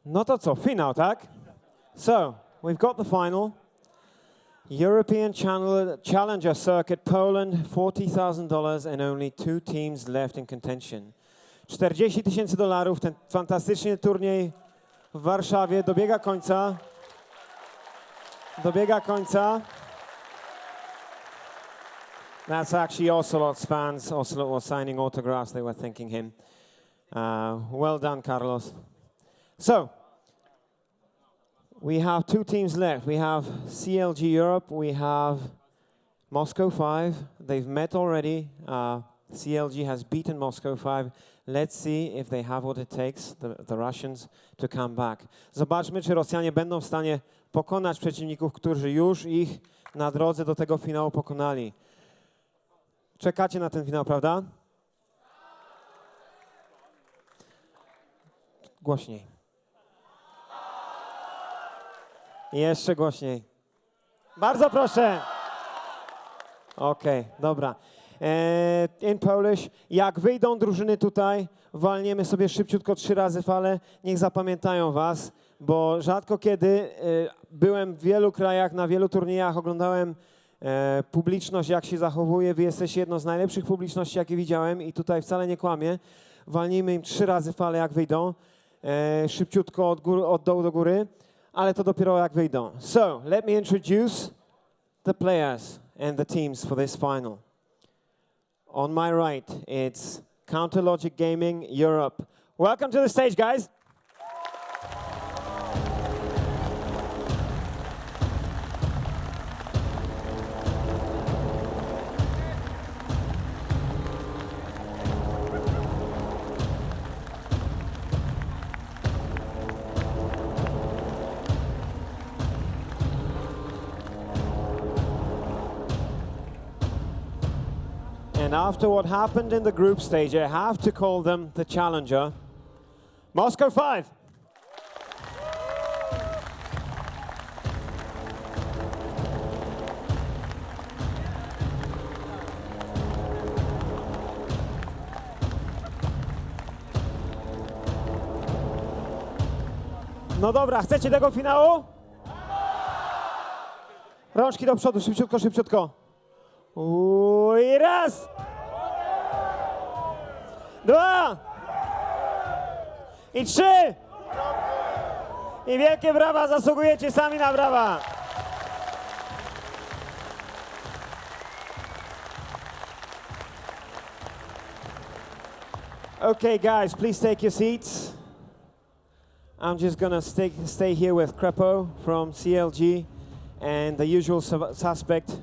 No to co, finał, tak? So, we've got the final. European Challenger Circuit, Poland, $40,000 and only 2 teams left in contention. $40,000, ten fantastyczny turniej w Warszawie dobiega końca. Dobiega końca. That's actually Ocelot's fans. Ocelot was signing autographs. They were thanking him. Well done, Carlos. So, we have 2 teams left. We have CLG Europe. We have Moscow 5. They've met already. CLG has beaten Moscow 5. Let's see if they have what it takes, the Russians, to come back. Zobaczmy, czy Rosjanie będą w stanie pokonać przeciwników, którzy już ich na drodze do tego finału pokonali. Czekacie na ten finał, prawda? Głośniej. Jeszcze głośniej. Bardzo proszę. Okej, dobra. In Polish. Jak wyjdą drużyny tutaj, walniemy sobie szybciutko 3 razy falę. Niech zapamiętają was, bo rzadko kiedy byłem w wielu krajach, na wielu turniejach, oglądałem publiczność, jak się zachowuje. Wy jesteście jedną z najlepszych publiczności, jakie widziałem i tutaj wcale nie kłamię. Walnijmy im 3 razy falę, jak wyjdą. Szybciutko od dołu do góry, ale to dopiero jak wyjdą. So, let me introduce the players and the teams for this final. On my right, it's Counterlogic Gaming Europe. Welcome to the stage, guys. And after what happened in the group stage, I have to call them the challenger. Moscow 5. No dobra, chcecie tego finału? Rączki do przodu, szybciutko, szybciutko. I raz. 2. I 3. I wielkie brawa, zasługujecie sami na brawa. Okay, guys, please take your seats. I'm just gonna stay here with Krepo from CLG and the usual suspect,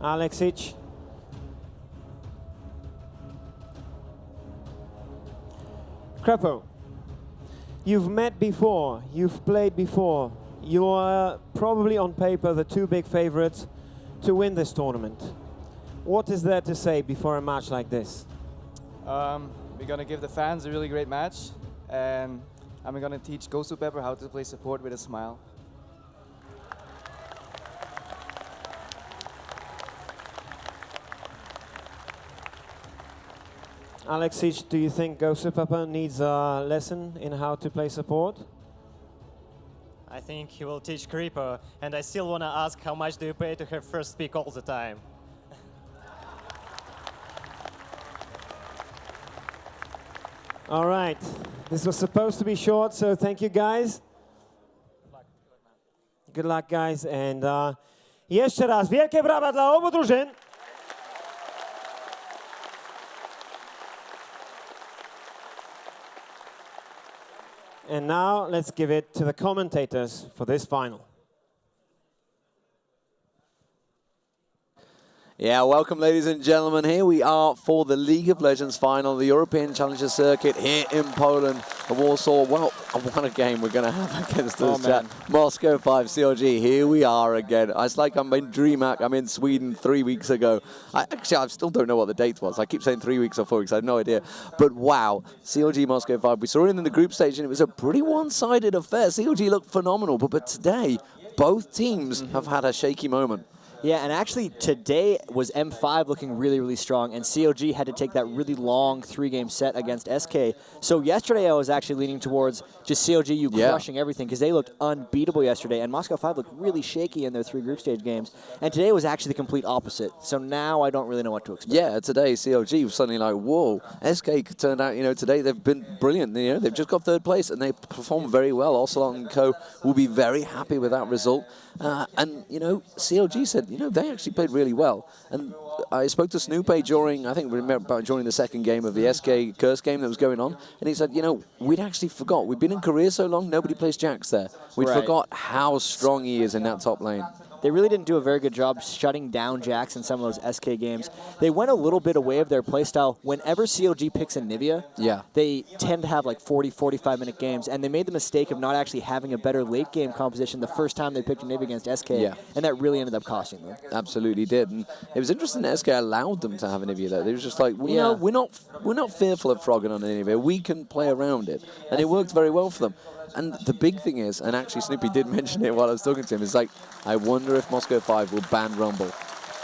Alexic. Krepo, you've met before, you've played before. You are probably on paper the 2 big favorites to win this tournament. What is there to say before a match like this? We're going to give the fans a really great match, and I'm going to teach Gosu Pepper how to play support with a smile. Alexic, do you think Gosu Pepper needs a lesson in how to play support? I think he will teach Creeper, and I still want to ask how much do you pay to have first pick all the time? All right, this was supposed to be short, so thank you guys. Good luck, guys, and jeszcze raz wielkie brawa dla obu drużyn. And now let's give it to the commentators for this final. Yeah, welcome, ladies and gentlemen. Here we are for the League of Legends final, the European Challenger Circuit here in Poland, Warsaw. Well, what a game we're going to have against us. Moscow 5 CLG. Here we are again. It's like I'm in DreamHack. I'm in Sweden 3 weeks ago. I still don't know what the date was. I keep saying 3 weeks or 4 weeks. I have no idea. But wow, CLG Moscow 5. We saw it in the group stage, and it was a pretty one-sided affair. CLG looked phenomenal, but today, both teams have had a shaky moment. Yeah, and actually today was M5 looking really, really strong, and CLG had to take that really long 3-game set against SK. So yesterday I was actually leaning towards just CLG.eu crushing everything because they looked unbeatable yesterday, and Moscow 5 looked really shaky in their 3 group stage games. And today was actually the complete opposite. So now I don't really know what to expect. Yeah, today CLG was suddenly like, whoa. SK turned out, today they've been brilliant. They've just got 3rd place and they performed very well. Ocelot and Co. will be very happy with that result. And CLG said, they actually played really well. And I spoke to Snoopay during, I think, during the 2nd game of the SK Curse game that was going on. And he said, we'd actually forgot. We've been in Korea so long, nobody plays Jax there. We'd forgot how strong he is in that top lane. They really didn't do a very good job shutting down Jax in some of those SK games. They went a little bit away of their playstyle. Whenever CLG picks a Nivea, they tend to have like 40, 45-minute games, and they made the mistake of not actually having a better late-game composition the first time they picked a Nivea against SK, and that really ended up costing them. Absolutely did. And it was interesting that SK allowed them to have a Nivea there. They was just like, we're not fearful of Froggen on a Nivea. We can play around it. And it worked very well for them. And the big thing is, and actually Snoopy did mention it while I was talking to him, is like, I wonder if Moscow 5 will ban Rumble.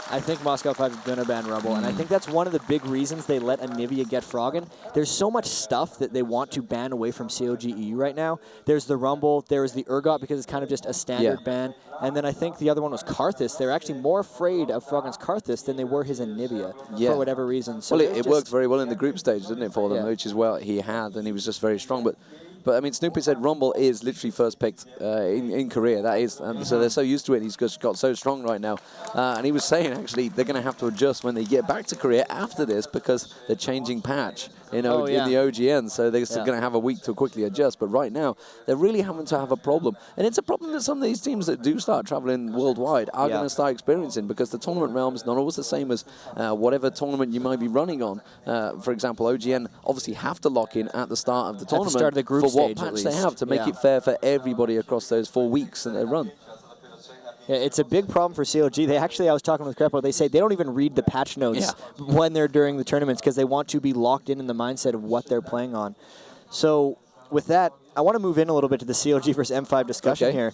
I think Moscow 5 is going to ban Rumble, and I think that's one of the big reasons they let a Nivea get Froggen. There's so much stuff that they want to ban away from CLG.eu right now. There's the Rumble, there's the Urgot because it's kind of just a standard ban, and then I think the other one was Karthus. They're actually more afraid of Froggen's Karthus than they were his Nivea for whatever reason. So well, it worked very well in the group stage, didn't it, for them, which is what he had, and he was just very strong. But I mean, Snoopy said Rumble is literally first picked in Korea. That is, so they're so used to it. He's just got so strong right now. And he was saying, actually, they're going to have to adjust when they get back to Korea after this because they're changing patch in the OGN. So they're going to have a week to quickly adjust. But right now, they're really having to have a problem. And it's a problem that some of these teams that do start traveling worldwide are going to start experiencing because the tournament realm's not always the same as whatever tournament you might be running on. For example, OGN obviously have to lock in at the start of the tournament. At the start of the group what patch they have to make it fair for everybody across those 4 weeks that they run. Yeah, it's a big problem for CLG. They actually, I was talking with Crepo, they say they don't even read the patch notes when they're during the tournaments because they want to be locked in the mindset of what they're playing on. So with that, I want to move in a little bit to the CLG versus M5 discussion here.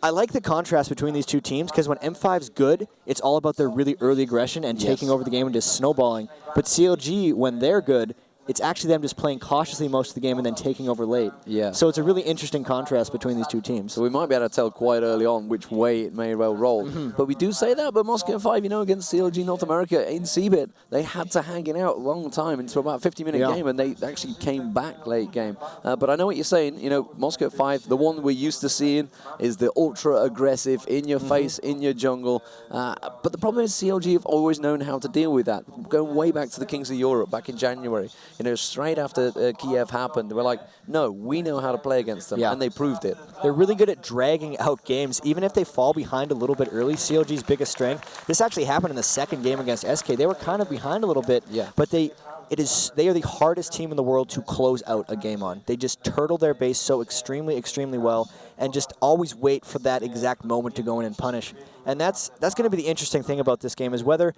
I like the contrast between these two teams because when M5's good, it's all about their really early aggression and taking over the game and just snowballing. But CLG, when they're good, it's actually them just playing cautiously most of the game and then taking over late. Yeah. So it's a really interesting contrast between these two teams. So we might be able to tell quite early on which way it may well roll. But we do say that, but Moscow 5, against CLG North America in CBIT, they had to hang it out a long time into about a 50-minute game, and they actually came back late game. But I know what you're saying. Moscow 5, the one we're used to seeing is the ultra-aggressive, in-your-face, in your jungle. But the problem is CLG have always known how to deal with that. Going way back to the Kings of Europe back in January. Straight after Kiev happened, they were like, no, we know how to play against them, and they proved it. They're really good at dragging out games, even if they fall behind a little bit early. CLG's biggest strength. This actually happened in the second game against SK. They were kind of behind a little bit, but they are the hardest team in the world to close out a game on. They just turtle their base so extremely, extremely well and just always wait for that exact moment to go in and punish. And that's going to be the interesting thing about this game is whether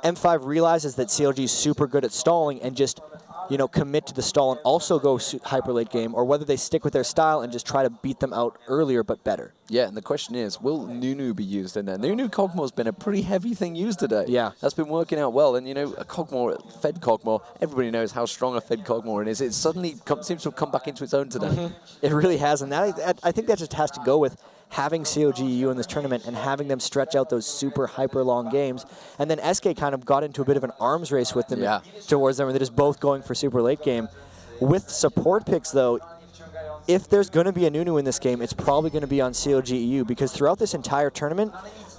M5 realizes that CLG is super good at stalling and just commit to the stall and also go hyper late game, or whether they stick with their style and just try to beat them out earlier but better. Yeah, and the question is, will Nunu be used in there? Nunu Kog'Maw's been a pretty heavy thing used today. Yeah. That's been working out well, and a Kog'Maw, Fed Kog'Maw, everybody knows how strong a Fed Kog'Maw is. It suddenly seems to have come back into its own today. It really has, and I think that just has to go with having CLG.eu in this tournament and having them stretch out those super hyper long games. And then SK kind of got into a bit of an arms race with them towards them, where they're just both going for super late game. With support picks, though, if there's going to be a Nunu in this game, it's probably going to be on CLG.eu because throughout this entire tournament,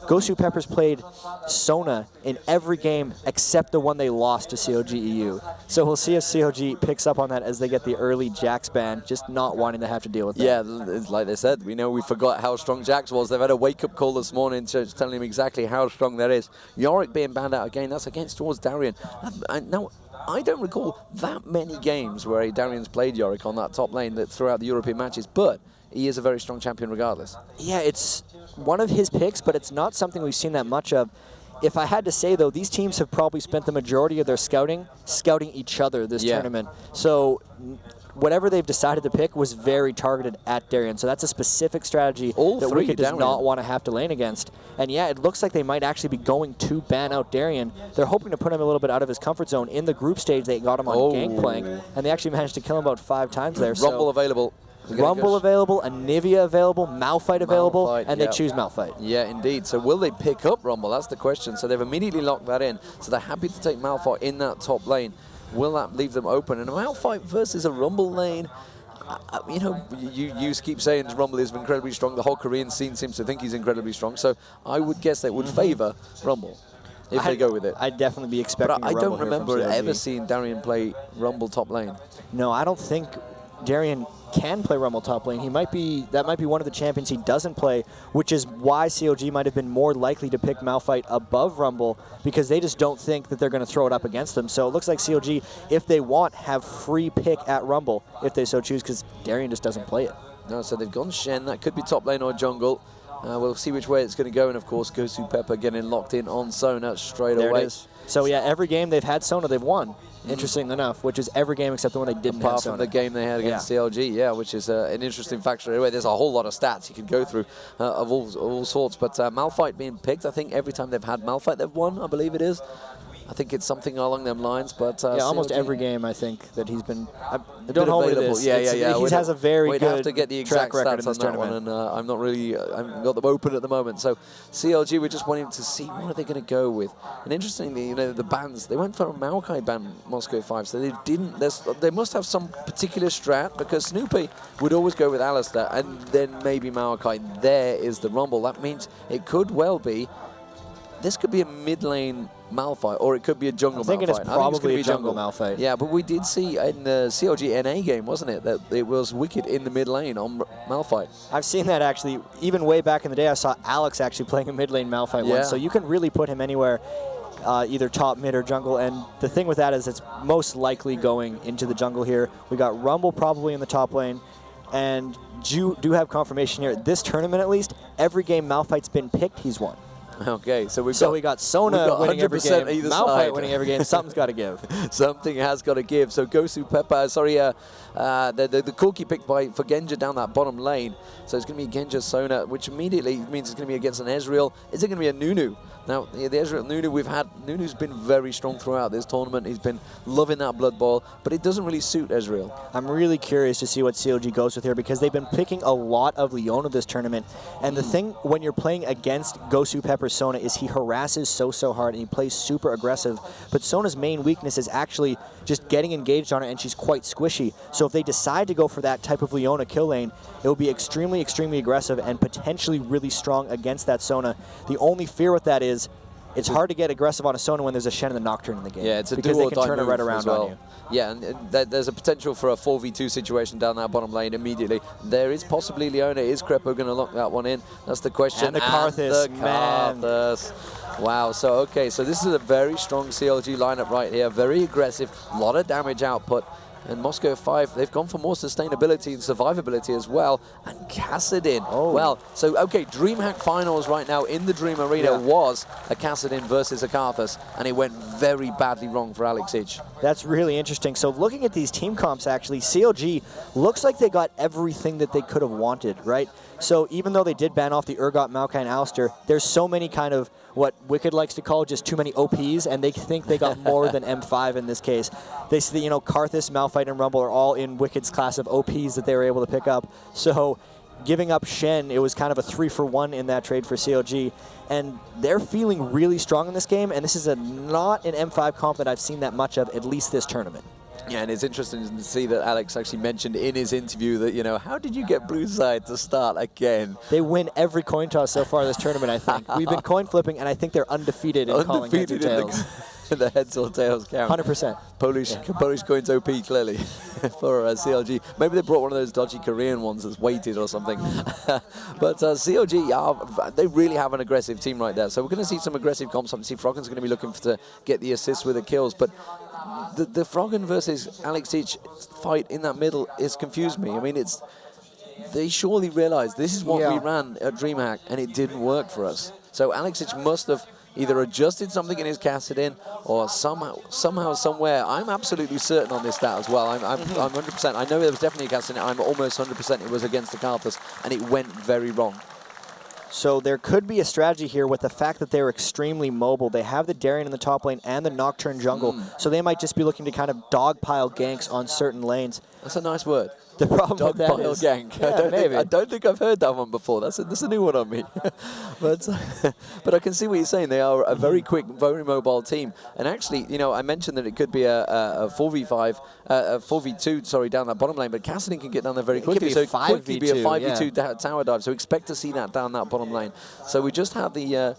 Gosu Peppers played Sona in every game except the one they lost to CLG.eu. So we'll see if CLG picks up on that as they get the early Jax ban, just not wanting to have to deal with that. Yeah, like they said, we forgot how strong Jax was. They've had a wake-up call this morning telling him exactly how strong that is. Yorick being banned out again, that's against towards Darien. Now, I don't recall that many games where Darien's played Yorick on that top lane throughout the European matches, but he is a very strong champion regardless. Yeah, it's one of his picks, but it's not something we've seen that much of. if I had to say, though, these teams have probably spent the majority of their scouting each other this tournament. So whatever they've decided to pick was very targeted at Darien. So that's a specific strategy that Wicked does not want to have to lane against. And yeah, it looks like they might actually be going to ban out Darien. They're hoping to put him a little bit out of his comfort zone. In the group stage, they got him on Gangplank, and they actually managed to kill him about 5 times there. Rumble available. Rumble available, Anivia available, Malphite available, and they choose Malphite. Yeah, indeed. So will they pick up Rumble? That's the question. So they've immediately locked that in. So they're happy to take Malphite in that top lane. Will that leave them open? And a Malphite versus a Rumble lane, you know, you keep saying Rumble is incredibly strong. The whole Korean scene seems to think he's incredibly strong. So I would guess they would favor Rumble if they go with it. I'd definitely be expecting But I don't remember ever seeing Darien play Rumble top lane. No, I don't think Darien can play Rumble top lane. That might be one of the champions he doesn't play, which is why CLG might have been more likely to pick Malphite above Rumble, because they just don't think that they're going to throw it up against them. So it looks like CLG, if they want, have free pick at Rumble if they so choose, because Darien just doesn't play it. No, so they've gone Shen. That could be top lane or jungle. We'll see which way it's going to go, and of course, Gosu Pepper getting locked in on Sona straight away. There it is. So yeah, every game they've had Sona, they've won. Interesting enough, which is every game except the one they didn't have Sona. Apart from the game they had against CLG, which is an interesting factor. Anyway, there's a whole lot of stats you can go through of all sorts. But Malphite being picked, I think every time they've had Malphite, they've won, I believe it is. I think it's something along them lines, but yeah, almost CLG, every game I think that he's been. Don't hold me to this. Yeah. He has a very good have to get the exact track record stats in this on that tournament. one, and I'm not really. I haven't got them open at the moment. So CLG, we're just wanting to see what are they going to go with. And interestingly, you know, the bans, they went for a Maokai ban Moscow 5, so they didn't. They must have some particular strat, because Snoopy would always go with Alistair, and then maybe Maokai. There is the Rumble. That means it could well be. This could be a mid lane Malphite, or it could be a jungle Malphite. I'm thinking it's probably a jungle Malphite. Yeah, but we did see in the CLG NA game, wasn't it, that it was Wicked in the mid lane on Malphite. I've seen that actually. Even way back in the day, I saw Alex actually playing a mid lane Malphite once. So you can really put him anywhere, either top, mid, or jungle. And the thing with that is it's most likely going into the jungle here. We got Rumble probably in the top lane. And do have confirmation here. This tournament, at least, every game Malphite's been picked, he's won. Okay, so we got Sona winning every game, either Malphite side. winning every game. Something's got to give. Something has got to give. So Gosu Pepper, the Corki picked for Genja down that bottom lane. So it's going to be Genja Sona, which immediately means it's going to be against an Ezreal. Is it going to be a Nunu? Now, the Ezreal Nunu Nunu's been very strong throughout this tournament. He's been loving that Blood Boil, but it doesn't really suit Ezreal. I'm really curious to see what CLG goes with here, because they've been picking a lot of Leona this tournament. And the thing when you're playing against Gosu Pepper Sona is he harasses so hard and he plays super aggressive. But Sona's main weakness is actually just getting engaged on her, and she's quite squishy. So if they decide to go for that type of Leona kill lane, it will be extremely aggressive and potentially really strong against that Sona. The only fear with that is it's hard to get aggressive on a Sona when there's a Shen and the Nocturne in the game. Yeah, it's a because dual they can turn it right around on you. Yeah, and there's a potential for a 4v2 situation down that bottom lane immediately. There is possibly Leona. Is Crepo going to lock that one in? That's the question. And the Karthus, man. Wow, so this is a very strong CLG lineup right here. Very aggressive, a lot of damage output. And Moscow 5, they've gone for more sustainability and survivability as well. And Kassadin, DreamHack finals right now in the Dream Arena was a Kassadin versus a Karthus, and it went very badly wrong for Alex Ich. That's really interesting. So looking at these team comps, actually, CLG looks like they got everything that they could have wanted, right? So even though they did ban off the Urgot, Maokai, and Alistair, there's so many kind of what Wicked likes to call just too many OPs, and they think they got more than M5 in this case. They see, Karthus, Malphite, and Rumble are all in Wicked's class of OPs that they were able to pick up. So giving up Shen, it was kind of a 3-for-1 in that trade for CLG. And they're feeling really strong in this game, and this is not an M5 comp that I've seen that much of, at least this tournament. Yeah, and it's interesting to see that Alex actually mentioned in his interview that, how did you get Blue Side to start again? They win every coin toss so far this tournament, I think. We've been coin flipping, and I think they're undefeated in calling heads or tails. The heads or tails count. 100%. Polish coins OP, clearly, for CLG. Maybe they brought one of those dodgy Korean ones that's weighted or something. But CLG, they really have an aggressive team right there. So we're going to see some aggressive comps. Obviously, Froggen's going to be looking to get the assists with the kills. But the Froggen versus Alex Ich fight in that middle has confused me. I mean, they surely realized this is what we ran at DreamHack, and it didn't work for us. So Alex Ich must have either adjusted something in his Kassadin or somehow, somewhere. I'm absolutely certain on this stat as well. I'm 100%. I know there was definitely a Kassadin. I'm almost 100% it was against the Karthus, and it went very wrong. So there could be a strategy here with the fact that they're extremely mobile. They have the Darien in the top lane and the Nocturne jungle, so they might just be looking to kind of dogpile ganks on certain lanes. That's a nice word. The problem with that Dogpile is, gank. yeah, I don't think I've heard that one before. That's a new one on me. but I can see what you're saying. They are a very quick, very mobile team. And actually, you know, I mentioned that it could be a 4v5, a 4v2, sorry, down that bottom lane. But Kassadin can get down there very quickly. So it could be a 5v2 tower dive. So expect to see that down that bottom lane. So we just have the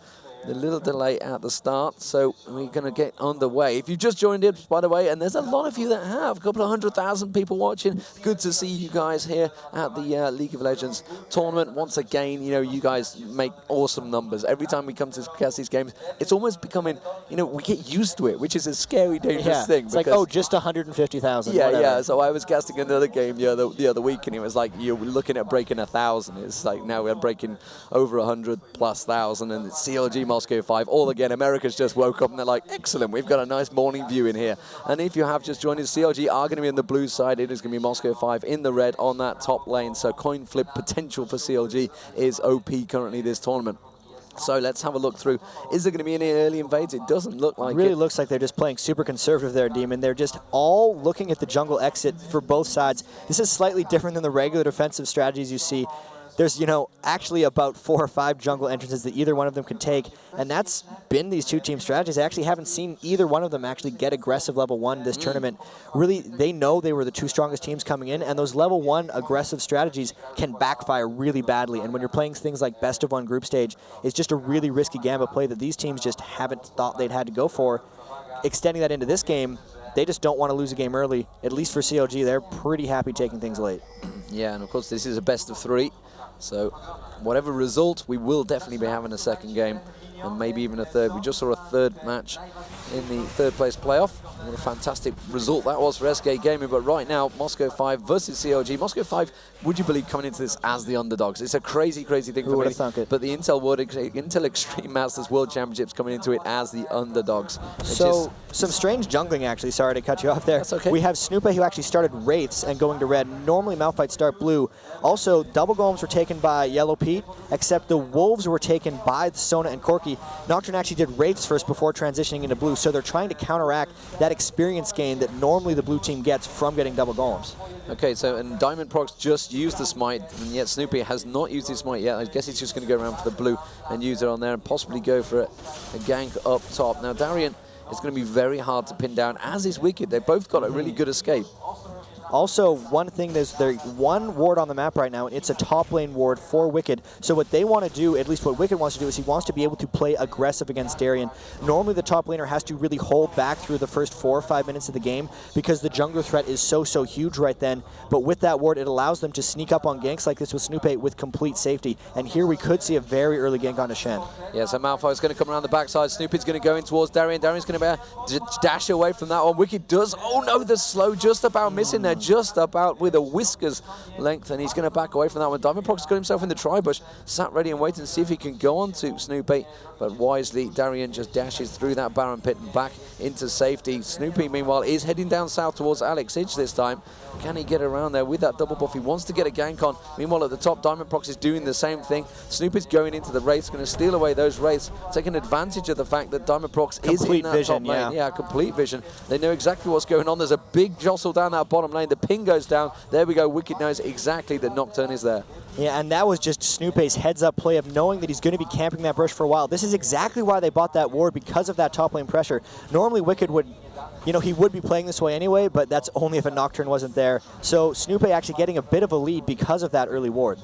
little delay at the start, so we're going to get underway. If you've just joined in, by the way, and there's a lot of you that have, a couple of 100,000 people watching, good to see you guys here at the League of Legends tournament. Once again, you know, you guys make awesome numbers. Every time we come to cast these games, it's almost becoming, you know, we get used to it, which is a scary, dangerous thing. It's like, oh, just 150,000. Yeah, whatever. yeah. So I was casting another game the other week, and it was like you're looking at breaking 1,000. It's like now we're breaking over 100,000+, and it's CLG Moscow 5. All again, America's just woke up and they're like, excellent, we've got a nice morning view in here. And if you have just joined us, CLG are going to be on the blue side. It is going to be Moscow 5 in the red on that top lane. So coin flip potential for CLG is OP currently this tournament. So let's have a look through. Is there going to be any early invades? It doesn't look like it. Really looks like they're just playing super conservative there, Demon. They're just all looking at the jungle exit for both sides. This is slightly different than the regular defensive strategies you see. There's, you know, actually about 4 or 5 jungle entrances that either one of them could take, and that's been these two team strategies. I actually haven't seen either one of them actually get aggressive level 1 this tournament. Really, they know they were the two strongest teams coming in, and those level 1 aggressive strategies can backfire really badly. And when you're playing things like best of 1 group stage, it's just a really risky gambit play that these teams just haven't thought they'd had to go for. Extending that into this game, they just don't want to lose a game early. At least for CLG, they're pretty happy taking things late. Yeah, and of course this is a best of 3. So whatever result, we will definitely be having a second game and maybe even a third. We just saw a third match in the third place playoff. What a fantastic result that was for SK Gaming. But right now, Moscow 5 versus CLG. Moscow 5, would you believe, coming into this as the underdogs? It's a crazy, crazy thing. Who would have thunk it? But the Intel Extreme Masters World Championships coming into it as the underdogs. So some strange jungling, actually. Sorry to cut you off there. That's okay. We have Snoopy, who actually started Wraiths and going to red. Normally Malphite start blue. Also, double golems were taken by Yellow Pete, except the wolves were taken by Sona and Corki. Nocturne actually did Wraiths first before transitioning into blue, so they're trying to counteract that experience gain that normally the blue team gets from getting double golems. Okay, so and Diamond Prox just used the smite, and yet Snoopy has not used his smite yet. I guess he's just going to go around for the blue and use it on there and possibly go for a gank up top. Now Darien is going to be very hard to pin down, as is Wicked. They've both got a really good escape. Also, one thing, there's one ward on the map right now, and it's a top lane ward for Wicked. So what they want to do, at least what Wicked wants to do, is he wants to be able to play aggressive against Darien. Normally the top laner has to really hold back through the first 4 or 5 minutes of the game because the jungler threat is so huge right then. But with that ward, it allows them to sneak up on ganks like this with Snoopy with complete safety. And here we could see a very early gank onto Shen. Yeah, so Malphite's going to come around the backside. Snoopy's going to go in towards Darien. Darien's going to dash away from that one. Wicked does. Oh no, the slow just about missing there. Just about with a whiskers length, and he's going to back away from that one. Diamond Prox got himself in the tri-bush, sat ready and waiting to see if he can go on to Snoopy, but wisely Darien just dashes through that Baron pit and back into safety. Snoopy, meanwhile, is heading down south towards Alex Idge this time. Can he get around there with that double buff? He wants to get a gank on. Meanwhile, at the top, Diamond Prox is doing the same thing. Snoopy's going into the Wraiths, going to steal away those Wraiths, taking advantage of the fact that Diamond Prox is in that top lane. Yeah, complete vision. They know exactly what's going on. There's a big jostle down that bottom lane. The ping goes down. There we go. Wicked knows exactly that Nocturne is there. Yeah, and that was just Snoopy's heads-up play of knowing that he's going to be camping that brush for a while. This is exactly why they bought that ward, because of that top lane pressure. Normally, Wicked would, you know, he would be playing this way anyway, but that's only if a Nocturne wasn't there. So Snoopy actually getting a bit of a lead because of that early ward.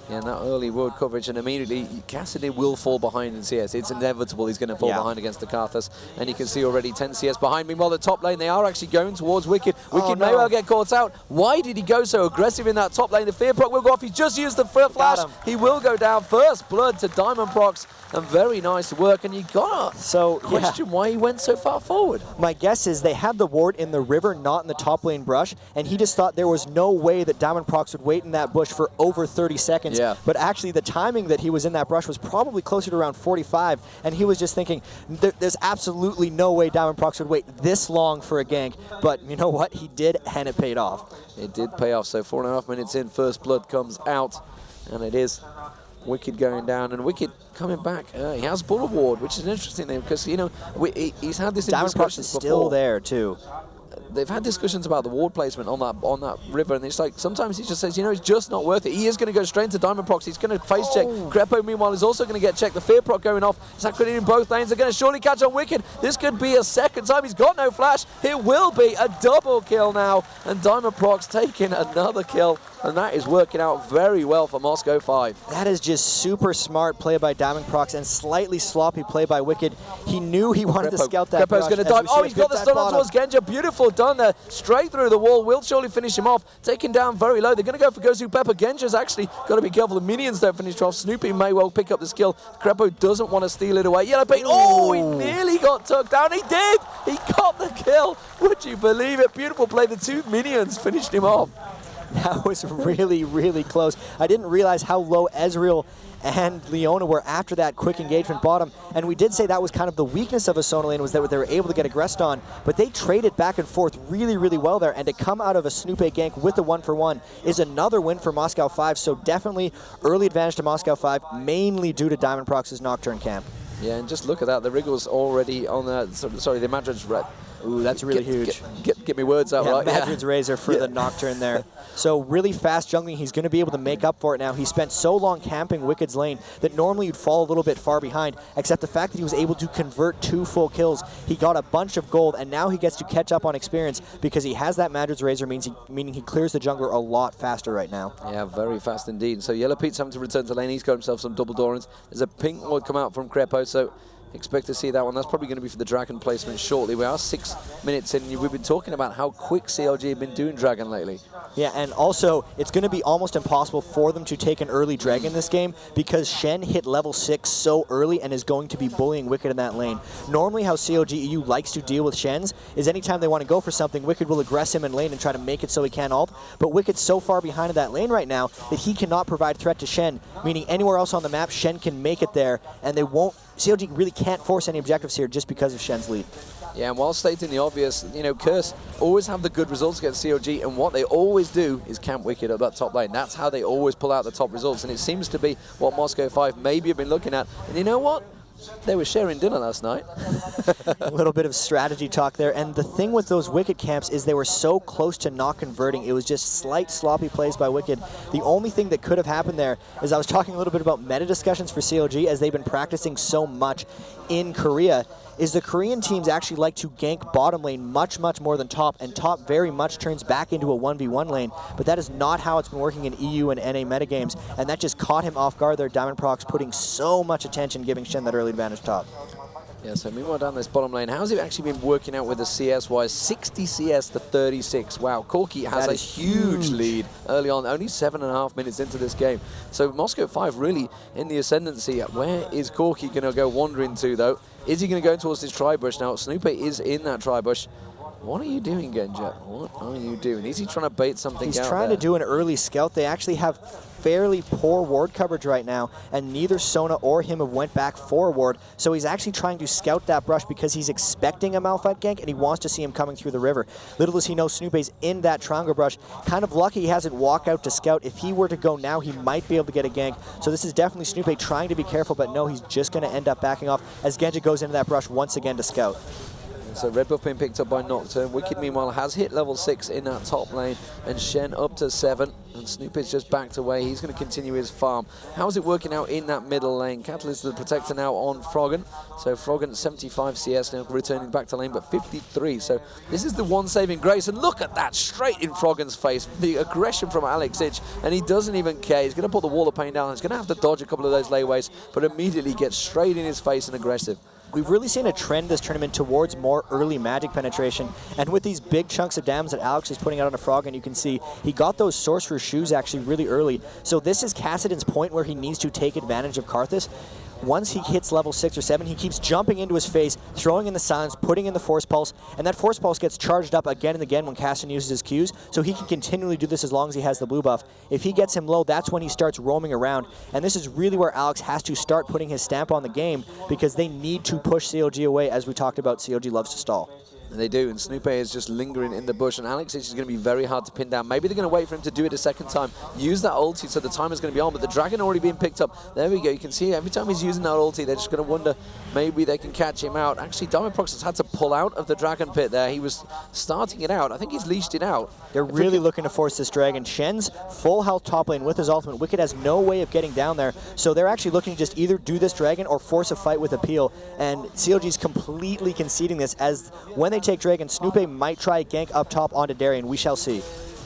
Yeah, and that early ward coverage, and immediately Kassadin will fall behind in CS. It's inevitable he's going to fall behind against the Karthus, and you can see already 10 CS behind. Meanwhile, the top lane, they are actually going towards Wicked. Wicked may well get caught out. Why did he go so aggressive in that top lane? The Fear Proc will go off. He just used the flash. He will go down. First blood to Diamond Prox, and very nice work. And you got to question why he went so far forward. My guess is they had the ward in the river, not in the top lane brush, and he just thought there was no way that Diamond Prox would wait in that bush for over 30 seconds seconds. Yeah. But actually, the timing that he was in that brush was probably closer to around 45, and he was just thinking, there's absolutely no way Diamond Prox would wait this long for a gank. But you know what? He did, and it paid off. It did pay off. So 4.5 minutes in, first blood comes out, and it is Wicked going down, and Wicked coming back. He has Bullet Ward, which is an interesting thing because, you know, he's had this in Diamond Prox discussions is before. still there, too. They've had discussions about the ward placement on that river, and it's like sometimes he just says, you know, it's just not worth it. He is going to go straight into Diamond Prox. He's going to face check. Crepo, meanwhile, is also going to get checked. The Fear Proc going off. Sakura in both lanes. They're going to surely catch on Wicked. This could be a second time. He's got no flash. It will be a double kill now, and Diamond Prox taking another kill, and that is working out very well for Moscow 5. That is just super smart play by Diamond Prox and slightly sloppy play by Wicked. He knew he wanted to scout that Crepo's going to dive. Oh, he's got the stun on towards Genja. Beautiful done there. Straight through the wall. Will surely finish him off. Taken down very low. They're going to go for Gozu Pepper. Genja's actually got to be careful. The minions don't finish off. Snoopy may well pick up the skill. Crepo doesn't want to steal it away. Yellow Paint. Oh, he nearly got tucked down. He did. He got the kill. Would you believe it? Beautiful play. The two minions finished him off. That was really, really close. I didn't realize how low Ezreal and Leona were after that quick engagement bottom. And we did say that was kind of the weakness of a Sona lane, was that they were able to get aggressed on, but they traded back and forth really, really well there. And to come out of a Snoop gank with the 1-for-1 is another win for Moscow 5. So definitely early advantage to Moscow 5, mainly due to Diamond Prox's Nocturne camp. Yeah, and just look at that. The Wriggle's already on the, sorry, the Madrid's red. Ooh, that's really huge. Get me words out right. Madrid's Razor for the Nocturne there. So really fast jungling, he's going to be able to make up for it now. He spent so long camping Wicked's lane that normally you'd fall a little bit far behind, except the fact that he was able to convert 2 full kills. He got a bunch of gold, and now he gets to catch up on experience because he has that Madrid's Razor, meaning he clears the jungler a lot faster right now. Yeah, very fast indeed. So Yellow Pete's having to return to lane. He's got himself some double Dorans. There's a pink ward come out from Crepo, so expect to see that one. That's probably going to be for the Dragon placement shortly. We are 6 minutes in. We've been talking about how quick CLG have been doing Dragon lately. Yeah, and also, it's going to be almost impossible for them to take an early Dragon this game because Shen hit level 6 so early and is going to be bullying Wicked in that lane. Normally how CLG.eu likes to deal with Shens is anytime they want to go for something, Wicked will aggress him in lane and try to make it so he can't ult. But Wicked's so far behind in that lane right now that he cannot provide threat to Shen, meaning anywhere else on the map, Shen can make it there, and they won't. CLG really can't force any objectives here just because of Shen's lead. Yeah, and while stating the obvious, you know, Curse always have the good results against CLG, and what they always do is camp Wicked at that top lane. That's how they always pull out the top results, and it seems to be what Moscow 5 maybe have been looking at. And you know what? They were sharing dinner last night. A little bit of strategy talk there. And the thing with those Wicked camps is they were so close to not converting. It was just slight sloppy plays by Wicked. The only thing that could have happened there is I was talking a little bit about meta discussions for CLG as they've been practicing so much in Korea, is the Korean teams actually like to gank bottom lane much, much more than top, and top very much turns back into a 1v1 lane, but that is not how it's been working in EU and NA metagames, and that just caught him off guard there. Diamond Prox putting so much attention, giving Shen that early advantage top. Yeah, so meanwhile down this bottom lane, how's it actually been working out with the CS-wise? 60 CS to 36. Wow, Corki has a huge lead early on, only 7.5 minutes into this game. So Moscow 5 really in the ascendancy. Where is Corki going to go wandering to, though? Is he going to go towards this tri-bush? Now, Snoopy is in that tri-bush. What are you doing, Genja? What are you doing? Is he trying to bait something out He's trying to do an early scout. They actually have fairly poor ward coverage right now, and neither Sona or him have went back for a ward, so he's actually trying to scout that brush because he's expecting a Malphite gank, and he wants to see him coming through the river. Little does he know Snoopy's in that triangle brush. Kind of lucky he hasn't walked out to scout. If he were to go now, he might be able to get a gank. So this is definitely Snoopy trying to be careful, but no, he's just going to end up backing off as Genja goes into that brush once again to scout. So red buff being picked up by Nocturne. Wicked, meanwhile, has hit level 6 in that top lane, and Shen up to 7. And Snoop is just backed away. He's going to continue his farm. How's it working out in that middle lane? Catalyst, the protector now on Froggen. So Froggen, 75 CS now, returning back to lane, but 53. So this is the one saving grace. And look at that, straight in Froggen's face. The aggression from Alex Ich, and he doesn't even care. He's going to put the wall of pain down. He's going to have to dodge a couple of those layways, but immediately gets straight in his face and aggressive. We've really seen a trend this tournament towards more early magic penetration, and with these big chunks of damage that Alex is putting out on a Frog, and you can see he got those Sorcerer's Shoes actually really early. So this is Kassadin's point where he needs to take advantage of Karthus. once he hits level 6 or 7, he keeps jumping into his face, throwing in the silence, putting in the Force Pulse, and that Force Pulse gets charged up again and again when Caston uses his Qs, so he can continually do this as long as he has the blue buff. If he gets him low, that's when he starts roaming around, and this is really where Alex has to start putting his stamp on the game, because they need to push CLG away. As we talked about, CLG loves to stall. And they do, and Snoopy is just lingering in the bush, and Alex is going to be very hard to pin down. Maybe they're going to wait for him to do it a second time, use that ulti so the timer's going to be on, but the Dragon already being picked up. There we go, you can see every time he's using that ulti, they're just going to wonder maybe they can catch him out. Actually, Diamondprox has had to pull out of the Dragon pit there. He was starting it out. I think he's leashed it out. They're really looking to force this Dragon. Shen's full health top lane with his ultimate. Wicked has no way of getting down there, so they're actually looking to just either do this Dragon or force a fight with Appeal, and CLG's completely conceding this, as when they take Dragon, Snoopy might try a gank up top onto Darien. We shall see.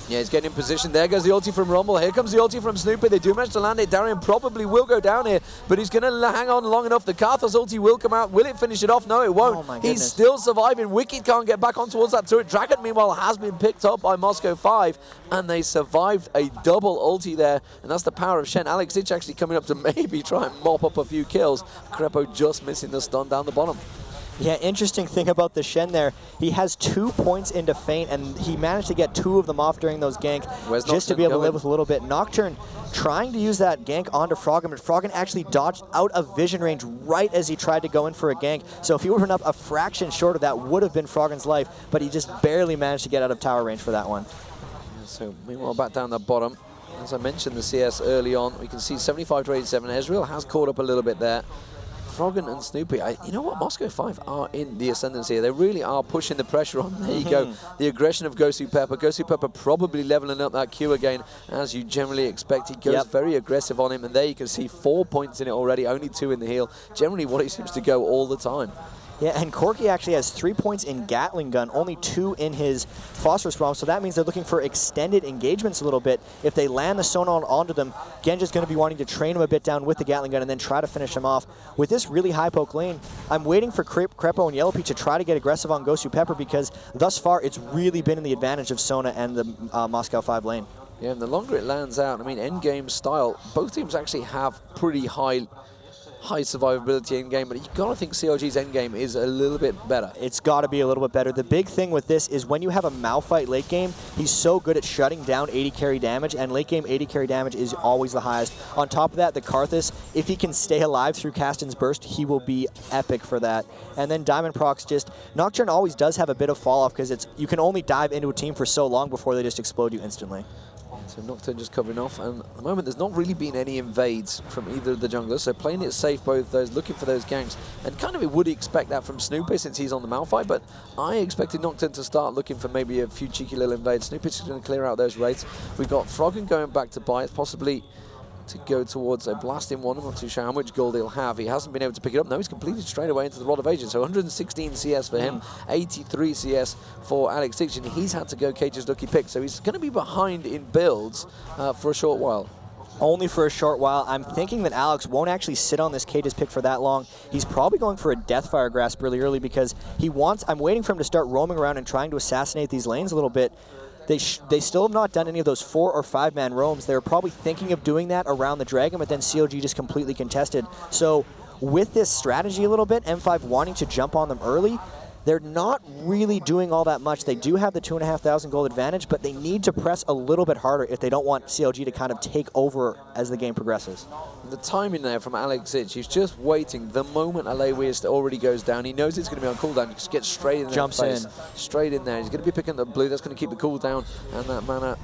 Yeah, he's getting in position. There goes the ulti from Rumble. Here comes the ulti from Snoopy. They do manage to land it. Darien probably will go down here, but he's going to hang on long enough. The Karthus ulti will come out. Will it finish it off? No, it won't. Oh my He's goodness. still surviving. Wicked can't get back on towards that turret. Dragon, meanwhile, has been picked up by Moscow 5, and they survived a double ulti there, and that's the power of Shen. Alex Itch actually coming up to maybe try and mop up a few kills. Crepo just missing the stun down the bottom. Yeah, interesting thing about the Shen there, he has 2 points into feint, and he managed to get 2 of them off during those ganks, Where's just to Nocturne be able to going? live with a little bit. Nocturne trying to use that gank onto Froggen, but Froggen actually dodged out of vision range right as he tried to go in for a gank. So if he were up a fraction short of that, would have been Froggen's life, but he just barely managed to get out of tower range for that one. So meanwhile, back down the bottom, as I mentioned the CS early on, we can see 75 to 87. Ezreal has caught up a little bit there. Froggen and Snoopy, you know what, Moscow 5 are in the ascendancy here. They really are pushing the pressure on. There you go, the aggression of Gosu Pepper. Gosu Pepper probably leveling up that Q again, as you generally expect. He goes very aggressive on him, and there you can see 4 points in it already, only 2 in the heal. Generally what he seems to go all the time. Yeah, and Corki actually has 3 points in Gatling Gun, only 2 in his Phosphorus Bomb, so that means they're looking for extended engagements a little bit. If they land the Sonon onto them, Genja's going to be wanting to train him a bit down with the Gatling Gun and then try to finish him off. With this really high poke lane, I'm waiting for Crepo and Yellow Peach to try to get aggressive on Gosu Pepper, because thus far it's really been in the advantage of Sona and the Moscow 5 lane. Yeah, and the longer it lands out, I mean, endgame style, both teams actually have pretty high survivability in game, but you gotta think CLG's endgame is a little bit better. It's got to be a little bit better. The big thing with this is when you have a Malphite late game, he's so good at shutting down 80 carry damage, and late game 80 carry damage is always the highest. On top of that, the Karthus, if he can stay alive through Caston's burst, he will be epic for that. And then Diamondprox, just Nocturne always does have a bit of fall off, because you can only dive into a team for so long before they just explode you instantly. So Nocturne just covering off, and at the moment there's not really been any invades from either of the junglers, so playing it safe, both those, looking for those ganks, and kind of would expect that from Snoopy since he's on the Malphite, but I expected Nocturne to start looking for maybe a few cheeky little invades. Snoopy's just going to clear out those raids. We've got Froggen going back to buy it, possibly to go towards a blasting one. I'm not too sure how much gold he'll have. He hasn't been able to pick it up. No, he's completed straight away into the Rod of Ages. So 116 CS for him, 83 CS for Alex Diction. He's had to go Cage's lucky pick, so he's going to be behind in builds for a short while. Only for a short while. I'm thinking that Alex won't actually sit on this Cage's pick for that long. He's probably going for a Deathfire Grasp really early, because I'm waiting for him to start roaming around and trying to assassinate these lanes a little bit. They still have not done any of those 4 or 5 man roams. They were probably thinking of doing that around the Dragon, but then CLG just completely contested. So with this strategy a little bit, M5 wanting to jump on them early, they're not really doing all that much. They do have the 2,500 gold advantage, but they need to press a little bit harder if they don't want CLG to kind of take over as the game progresses. The timing there from Alex Itch, he's just waiting. The moment Alewius already goes down, he knows it's going to be on cooldown. He just gets straight in there. Jumps in. Straight in there. He's going to be picking up blue. That's going to keep the cooldown and that mana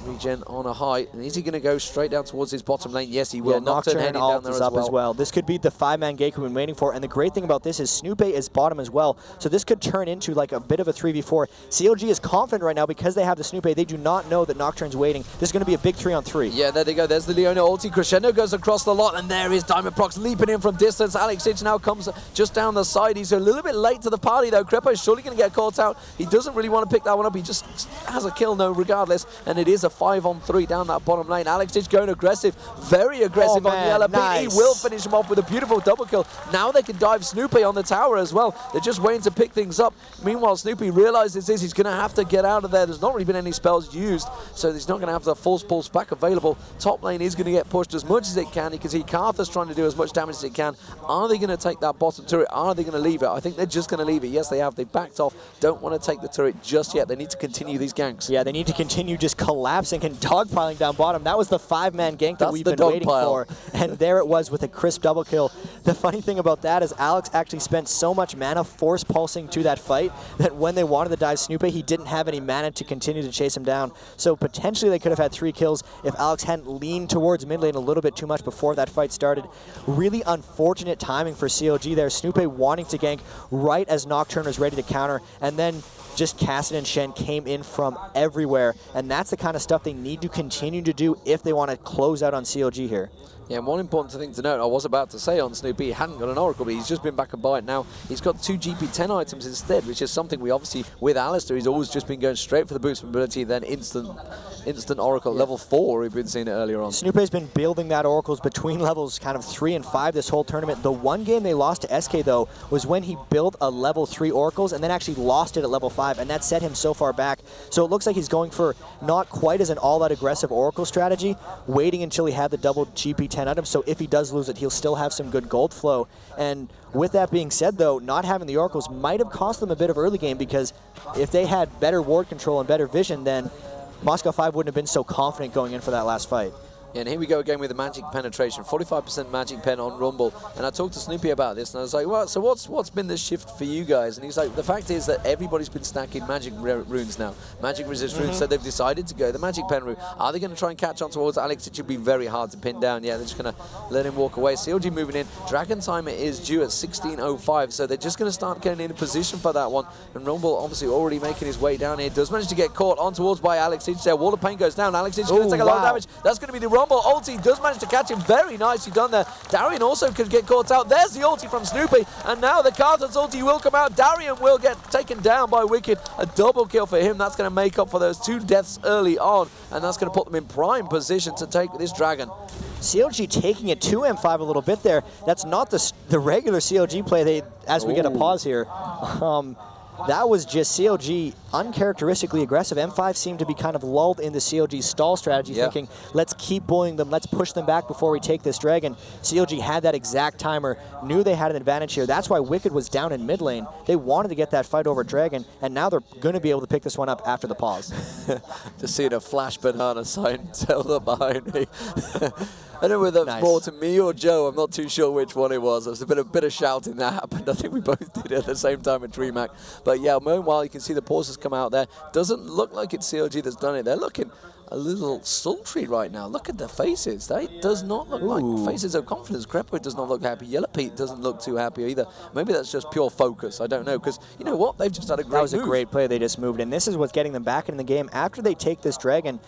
regen on a high. And is he going to go straight down towards his bottom lane? Yes, he will. Yeah, Nocturne Nocturne heading alt down there is up as well. This could be the 5-man gank we've been waiting for, and the great thing about this is Snoopy is bottom as well, so this could turn into like a bit of a 3v4. CLG is confident right now because they have the Snoopy. They do not know that Nocturne's waiting. This is going to be a big 3-on-3. Yeah, there they go. There's the Leona ulti. Crescendo goes across the lot, and there is Diamondprox leaping in from distance. Alex Itch now comes just down the side. He's a little bit late to the party, though. Crepo is surely going to get caught out. He doesn't really want to pick that one up. He just has a kill, no, regardless, and it is a a 5-on-3 down that bottom lane. Alex is going aggressive, very aggressive on Yellow. Nice. He will finish him off with a beautiful double kill. Now they can dive Snoopy on the tower as well. They're just waiting to pick things up. Meanwhile, Snoopy realizes this. He's going to have to get out of there. There's not really been any spells used, so he's not going to have the Force Pulse back available. Top lane is going to get pushed as much as it can. You can see Karthus trying to do as much damage as it can. Are they going to take that bottom turret? Are they going to leave it? I think they're just going to leave it. Yes, they have. They've backed off. Don't want to take the turret just yet. They need to continue these ganks. Yeah, they need to continue just collapsing and dogpiling down bottom. That was the 5-man gank that we've been waiting for. And there it was with a crisp double kill. The funny thing about that is Alex actually spent so much mana force pulsing to that fight that when they wanted to dive Snoopy, he didn't have any mana to continue to chase him down. So potentially they could have had 3 kills if Alex hadn't leaned towards mid lane a little bit too much before that fight started. Really unfortunate timing for CLG there. Snoopy wanting to gank right as Nocturne was ready to counter, and then just Cassidy and Shen came in from everywhere, and that's the kind of stuff they need to continue to do if they want to close out on CLG here. Yeah, and one important thing to note, I was about to say on Snoopy, he hadn't got an Oracle, but he's just been back and by it now. He's got 2 GP10 items instead, which is something we obviously, with Alistair, he's always just been going straight for the boost ability, then instant Oracle. Level 4, we've been seeing it earlier on. Snoopy's been building that Oracles between levels kind of 3 and 5 this whole tournament. The one game they lost to SK, though, was when he built a level 3 Oracles and then actually lost it at level 5, and that set him so far back. So it looks like he's going for not quite as an all-out aggressive Oracle strategy, waiting until he had the double GP10 items, so if he does lose it, he'll still have some good gold flow. And with that being said, though, not having the Oracles might have cost them a bit of early game, because if they had better ward control and better vision, then Moscow 5 wouldn't have been so confident going in for that last fight. Yeah, and here we go again with the magic penetration, 45% magic pen on Rumble. And I talked to Snoopy about this, and I was like, well, so what's been the shift for you guys? And he's like, the fact is that everybody's been stacking magic runes now, magic resist runes, so they've decided to go the magic pen route. Are they going to try and catch on towards Alex? It should be very hard to pin down. Yeah, they're just going to let him walk away. CLG moving in. Dragon timer is due at 16:05, so they're just going to start getting in a position for that one. And Rumble obviously already making his way down here. Does manage to get caught on towards by Alex Hitch there. Wall of Pain goes down. Alex Hitch is going to take a lot of damage. That's going to be the Rumble ulti. Does manage to catch him. Very nicely done there. Darian also could get caught out. There's the ulti from Snoopy, and now the Karthus ulti will come out. Darian will get taken down by Wicked. A double kill for him. That's going to make up for those 2 deaths early on, and that's going to put them in prime position to take this dragon. CLG taking it to M5 a little bit there. That's not the regular CLG play. As we get a pause here. That was just CLG uncharacteristically aggressive. M5 seemed to be kind of lulled into CLG's stall strategy, thinking, let's keep bullying them, let's push them back before we take this dragon. CLG had that exact timer, knew they had an advantage here. That's why Wicked was down in mid lane. They wanted to get that fight over dragon, and now they're going to be able to pick this one up after the pause. Just seeing a flash banana sign tell up behind me. I don't know whether that's more to me or Joe. I'm not too sure which one it was. There was a bit of shouting that happened. I think we both did it at the same time at DreamHack. But yeah, meanwhile, you can see the pauses come out there. Doesn't look like it's CLG that's done it. They're looking a little sultry right now. Look at the faces. That does not look like faces of confidence. Crepo does not look happy. Yellow Pete doesn't look too happy either. Maybe that's just pure focus. I don't know, because you know what? They've just had a great That was move. a great play. They just moved, and this is what's getting them back in the game. After they take this dragon,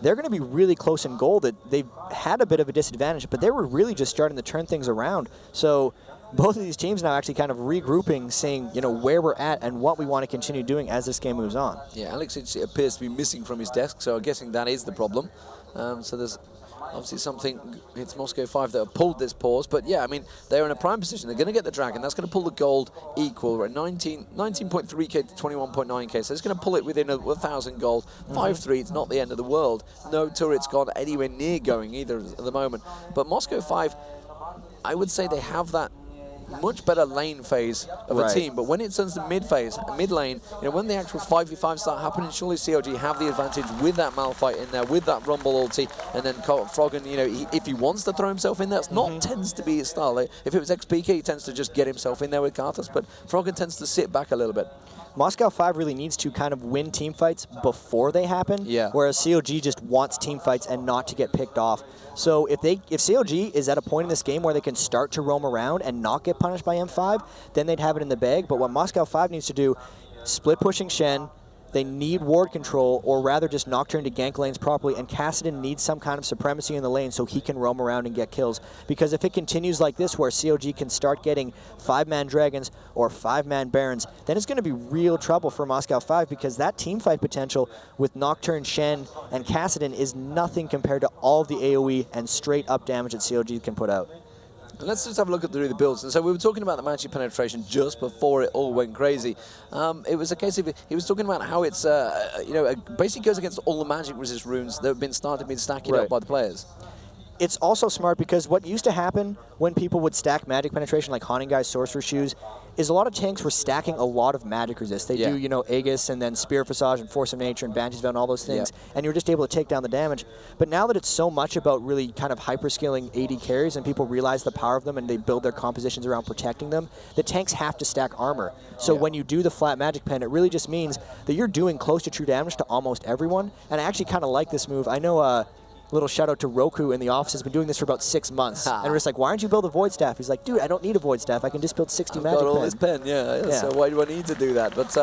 they're going to be really close in gold. They've had a bit of a disadvantage, but they were really just starting to turn things around. So both of these teams now actually kind of regrouping, saying, you know, where we're at and what we want to continue doing as this game moves on. Yeah, Alex appears to be missing from his desk, so I'm guessing that is the problem. So there's obviously something, it's Moscow 5 that have pulled this pause, but yeah, I mean, they're in a prime position. They're going to get the dragon. That's going to pull the gold equal. We're at 19.3k to 21.9k, so it's going to pull it within 1,000 gold. 5-3, it's not the end of the world. No turret's gone anywhere near going either at the moment. But Moscow 5, I would say they have that much better lane phase of a team, but when it turns to mid phase, mid lane, you know, when the actual 5v5 start happening, surely CLG have the advantage with that Malphite in there, with that Rumble ulti, and then Froggen, you know, if he wants to throw himself in there, that's not tends to be his style. Like, if it was XPK, he tends to just get himself in there with Karthus, but Froggen tends to sit back a little bit. Moscow 5 really needs to kind of win team fights before they happen, whereas CLG just wants team fights and not to get picked off. So if CLG is at a point in this game where they can start to roam around and not get punished by M5, then they'd have it in the bag. But what Moscow 5 needs to do, split pushing Shen, They need ward control, or rather just Nocturne to gank lanes properly, and Kassadin needs some kind of supremacy in the lane so he can roam around and get kills. Because if it continues like this, where CLG can start getting 5-man Dragons or 5-man Barons, then it's going to be real trouble for Moscow 5, because that teamfight potential with Nocturne, Shen, and Kassadin is nothing compared to all of the AoE and straight-up damage that CLG can put out. Let's just have a look at the builds. And so we were talking about the magic penetration just before it all went crazy. It was a case of, he was talking about how it's, you know, basically goes against all the magic resist runes that have been stacking up by the players. It's also smart because what used to happen when people would stack magic penetration, like Haunting Guy's Sorcerer Shoes, is a lot of tanks were stacking a lot of magic resist. They do, you know, Aegis and then Spear Visage and Force of Nature and Banshee's Veil and all those things, and you're just able to take down the damage. But now that it's so much about really kind of hyper-scaling AD carries and people realize the power of them and they build their compositions around protecting them, the tanks have to stack armor. So when you do the flat magic pen, it really just means that you're doing close to true damage to almost everyone. And I actually kind of like this move. I know little shout out to Roku in the office, has been doing this for about 6 months. And we're just like, why aren't you build a Void Staff? He's like, dude, I don't need a Void Staff. I can just build 60 magic got all pen. this pen, so why do I need to do that? But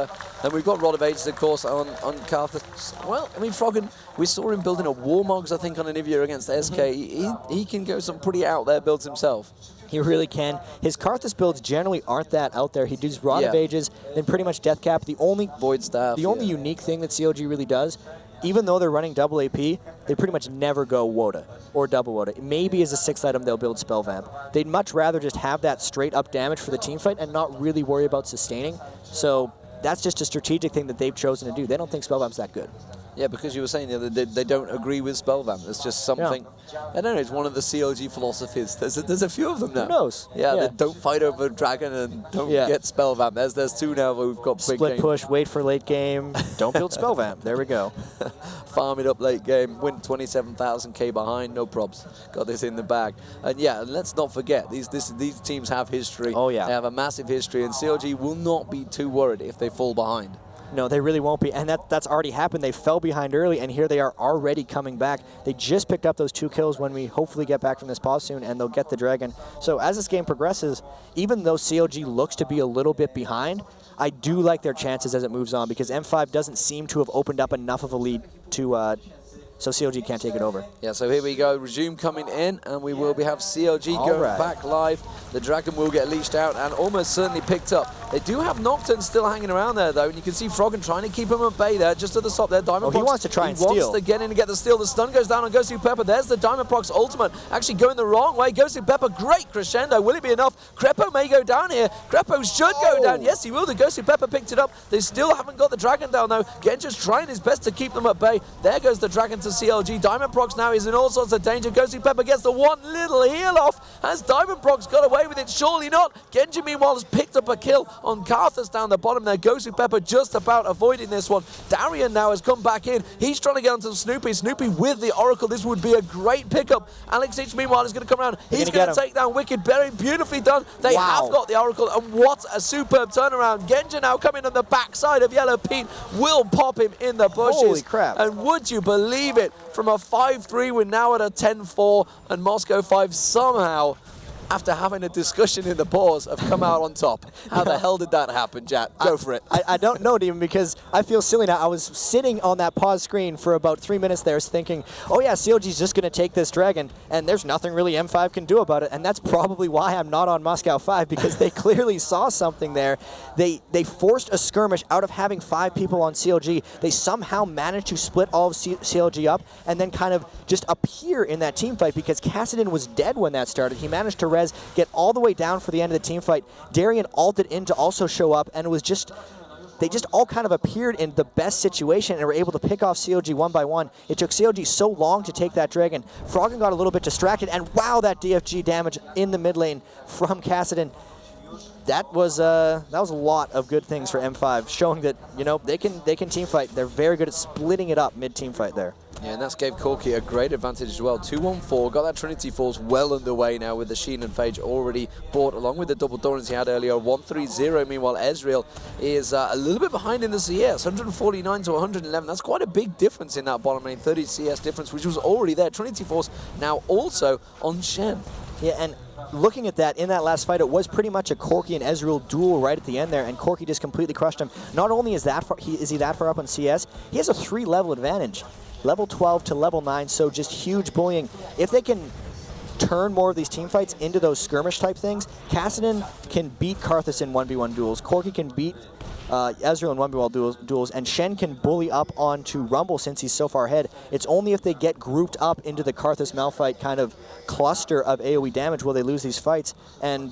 and we've got Rod of Ages, of course, on Karthus. Well, I mean, Froggen, we saw him building a Warmogs, I think, on Anivia against SK. He can go some pretty out there builds himself. He really can. His Karthus builds generally aren't that out there. He does Rod of Ages, then pretty much Death Cap. The only Void Staff. The only unique thing that CLG really does, even though they're running double AP, they pretty much never go Woda or double Woda. Maybe as a 6th item they'll build Spell Vamp. They'd much rather just have that straight up damage for the team fight and not really worry about sustaining. So that's just a strategic thing that they've chosen to do. They don't think Spell Vamp's that good. Yeah, because you were saying the other day, they don't agree with Spellvamp. It's just something, I don't know, it's one of the CLG philosophies. There's a few of them now. Who knows? Yeah, they don't fight over a dragon and don't get Spellvamp. There's 2 now where we've got big Split push, wait for late game, don't build Spellvamp. There we go. Farm it up late game, win 27,000k behind, no probs. Got this in the bag. And yeah, let's not forget, these teams have history. Oh yeah. They have a massive history, and CLG will not be too worried if they fall behind. No, they really won't be, and that's already happened. They fell behind early, and here they are already coming back. They just picked up those 2 kills when we hopefully get back from this pause soon, and they'll get the dragon. So as this game progresses, even though CLG looks to be a little bit behind, I do like their chances as it moves on, because M5 doesn't seem to have opened up enough of a lead to so CLG can't take it over. Yeah, so here we go. Resume coming in, and we will have CLG going back live. The dragon will get leashed out and almost certainly picked up. They do have Nocturne still hanging around there, though, and you can see Froggen trying to keep him at bay there, just at the top there. Diamond Prox, he wants to try and steal. He wants to get in and get the steal. The stun goes down on Ghostu Pepper. There's the Diamond Prox ultimate, actually going the wrong way. Ghostu Pepper, great crescendo. Will it be enough? Crepo may go down here. Crepo should go down. Yes, he will. The Ghostu Pepper picked it up. They still haven't got the dragon down, though. Genja's trying his best to keep them at bay. There goes the dragon to CLG. Diamond Prox now is in all sorts of danger. Ghostu Pepper gets the one little heal off. Has Diamond Prox got away with it? Surely not. Genja, meanwhile, has picked up a kill on Karthus down the bottom there. Ghostu Pepper just about avoiding this one. Darian now has come back in. He's trying to get onto Snoopy. Snoopy with the Oracle. This would be a great pickup. Alex H, meanwhile, is going to come around. He's going to take down Wicked. Very beautifully done. They have got the Oracle, and what a superb turnaround. Genja now coming on the backside of Yellow Pete. Will pop him in the bushes. Holy crap. And would you believe it? From a 5-3, we're now at a 10-4, and Moscow 5 somehow, after having a discussion in the pause, have come out on top. How the hell did that happen, Jack? Go for it. I don't know, Demon, because I feel silly now. I was sitting on that pause screen for about 3 minutes there thinking, oh yeah, CLG's just going to take this dragon, and there's nothing really M5 can do about it, and that's probably why I'm not on Moscow 5, because they clearly saw something there. They forced a skirmish out of having 5 people on CLG. They somehow managed to split all of CLG up and then kind of just appear in that team fight, because Kassadin was dead when that started. He managed to get all the way down for the end of the team fight. Darian ulted in to also show up, and it was just, they just all kind of appeared in the best situation and were able to pick off CLG one by one. It took CLG so long to take that dragon. Froggen got a little bit distracted, and wow, that DFG damage in the mid lane from Kassadin. That was a lot of good things for M5, showing that, you know, they can team fight. They're very good at splitting it up mid team fight there. Yeah, and that's gave Corki a great advantage as well. 2-1-4, got that Trinity Force well underway now with the Sheen and Phage already bought, along with the double Dorans he had earlier. 1-3-0, meanwhile Ezreal is a little bit behind in the CS, 149 to 111. That's quite a big difference in that bottom lane, 30 CS difference, which was already there. Trinity Force now also on Shen. Yeah, and looking at that, in that last fight, it was pretty much a Corki and Ezreal duel right at the end there, and Corki just completely crushed him. Not only is he that far up on CS, he has a 3-level advantage. Level 12 to level 9, so just huge bullying. If they can turn more of these team fights into those skirmish type things, Kassadin can beat Karthus in 1v1 duels, Corki can beat Ezreal in 1v1 duels, and Shen can bully up onto Rumble since he's so far ahead. It's only if they get grouped up into the Karthus Malphite kind of cluster of AoE damage will they lose these fights. And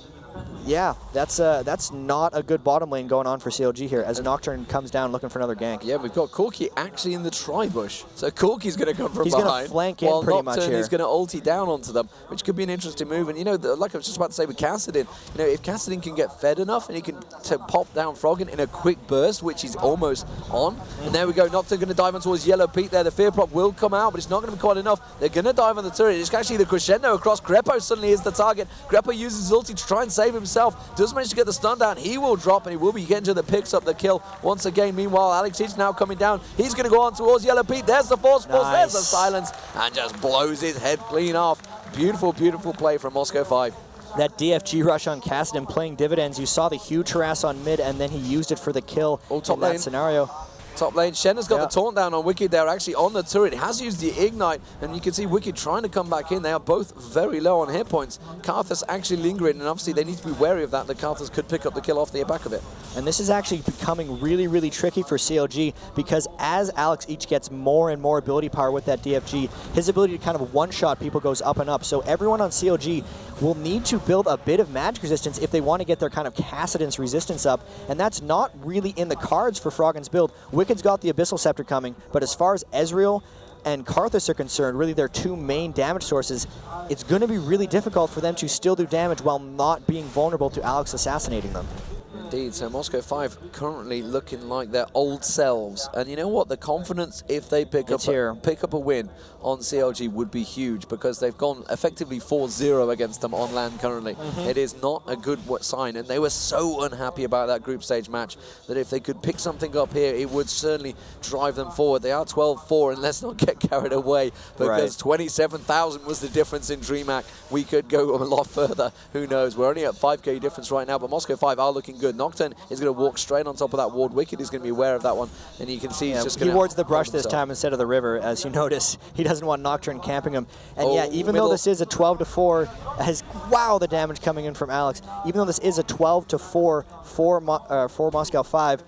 yeah, that's not a good bottom lane going on for CLG here as Nocturne comes down looking for another gank. Yeah, we've got Corki actually in the tri-bush. So Corki's going to come from behind. He's going to flank in pretty much here. He's going to ulti down onto them, which could be an interesting move. And, you know, like I was just about to say with Kassadin, you know, if Kassadin can get fed enough and he can pop down Froggen in a quick burst, which he's almost on. And there we go. Nocturne going to dive on towards Yellow Pete there. The Fear Prop will come out, but it's not going to be quite enough. They're going to dive on the turret. It's actually the crescendo across. Greppo suddenly is the target. Greppo uses his ulti to try and save himself. Does manage to get the stun down. He will drop and he will be getting to the picks up the kill once again. Meanwhile, Alex is now coming down. He's going to go on towards Yellow Pete. There's the force pulse. There's the silence and just blows his head clean off. Beautiful, beautiful play from Moscow 5. That DFG rush on Kassadin playing dividends. You saw the huge harass on mid and then he used it for the kill in that scenario. Top lane, Shen has got the taunt down on Wicked. They're actually on the turret. He has used the ignite, and you can see Wicked trying to come back in. They are both very low on hit points. Karthus actually lingering, and obviously they need to be wary of that. The Karthus could pick up the kill off the back of it. And this is actually becoming really, really tricky for CLG because as Alex each gets more and more ability power with that DFG, his ability to kind of one-shot people goes up and up. So everyone on CLG will need to build a bit of magic resistance if they want to get their kind of Kassadin's resistance up, and that's not really in the cards for Froggen's build. Wicked's got the Abyssal Scepter coming, but as far as Ezreal and Karthus are concerned, really their two main damage sources, it's going to be really difficult for them to still do damage while not being vulnerable to Alex assassinating them. Indeed, so Moscow 5 currently looking like their old selves. And you know what? The confidence, if they pick up a win on CLG, would be huge because they've gone effectively 4-0 against them on land currently. It is not a good sign. And they were so unhappy about that group stage match that if they could pick something up here, it would certainly drive them forward. They are 12-4, and let's not get carried away because 27,000 was the difference in DreamHack. We could go a lot further. Who knows? We're only at 5k difference right now, but Moscow 5 are looking good. Nocturne is going to walk straight on top of that ward. Wicked is going to be aware of that one, and you can see he's just going to... He wards the brush this time instead of the river, as you notice. He doesn't want Nocturne camping him. And yeah, even though this is a 12-4, wow, the damage coming in from Alex. Even though this is a 12-4 for Moscow 5,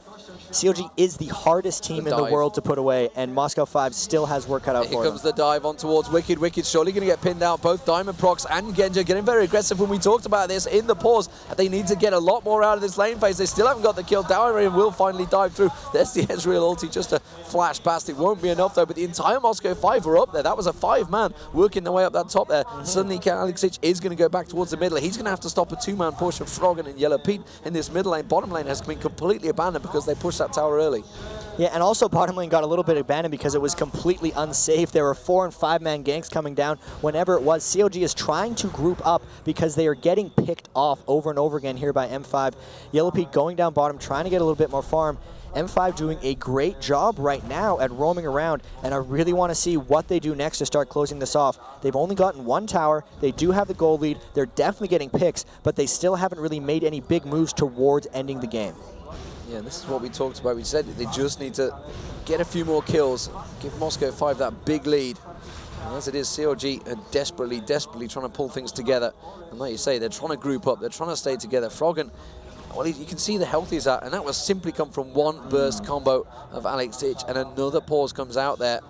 CLG is the hardest team in the world to put away, and Moscow 5 still has work cut out for them. Here comes the dive on towards Wicked. Wicked surely going to get pinned out. Both Diamond Procs and Genja getting very aggressive when we talked about this in the pause. They need to get a lot more out of this lane phase. They still haven't got the kill. Dowry will finally dive through. There's the Ezreal ulti just to flash past. It won't be enough though, but the entire Moscow 5 were up there. That was a 5-man working their way up that top there. Suddenly Alexic is going to go back towards the middle. He's going to have to stop a 2-man push of Froggen and Yellow Pete in this middle lane. Bottom lane has been completely abandoned because they pushed that tower early. Yeah, and also bottom lane got a little bit abandoned because it was completely unsafe. There were 4- and 5-man ganks coming down whenever it was. CLG is trying to group up because they are getting picked off over and over again here by M5. Yellow Pete going down bottom, trying to get a little bit more farm. M5 doing a great job right now at roaming around, and I really want to see what they do next to start closing this off. They've only gotten 1 tower. They do have the gold lead. They're definitely getting picks, but they still haven't really made any big moves towards ending the game. Yeah, this is what we talked about. We said they just need to get a few more kills, give Moscow 5 that big lead. And as it is, CLG are desperately trying to pull things together. And like you say, they're trying to group up, they're trying to stay together. Froggen, well, you can see the health he's at, and that was simply come from one burst combo of Alex Ich, and another pause comes out there.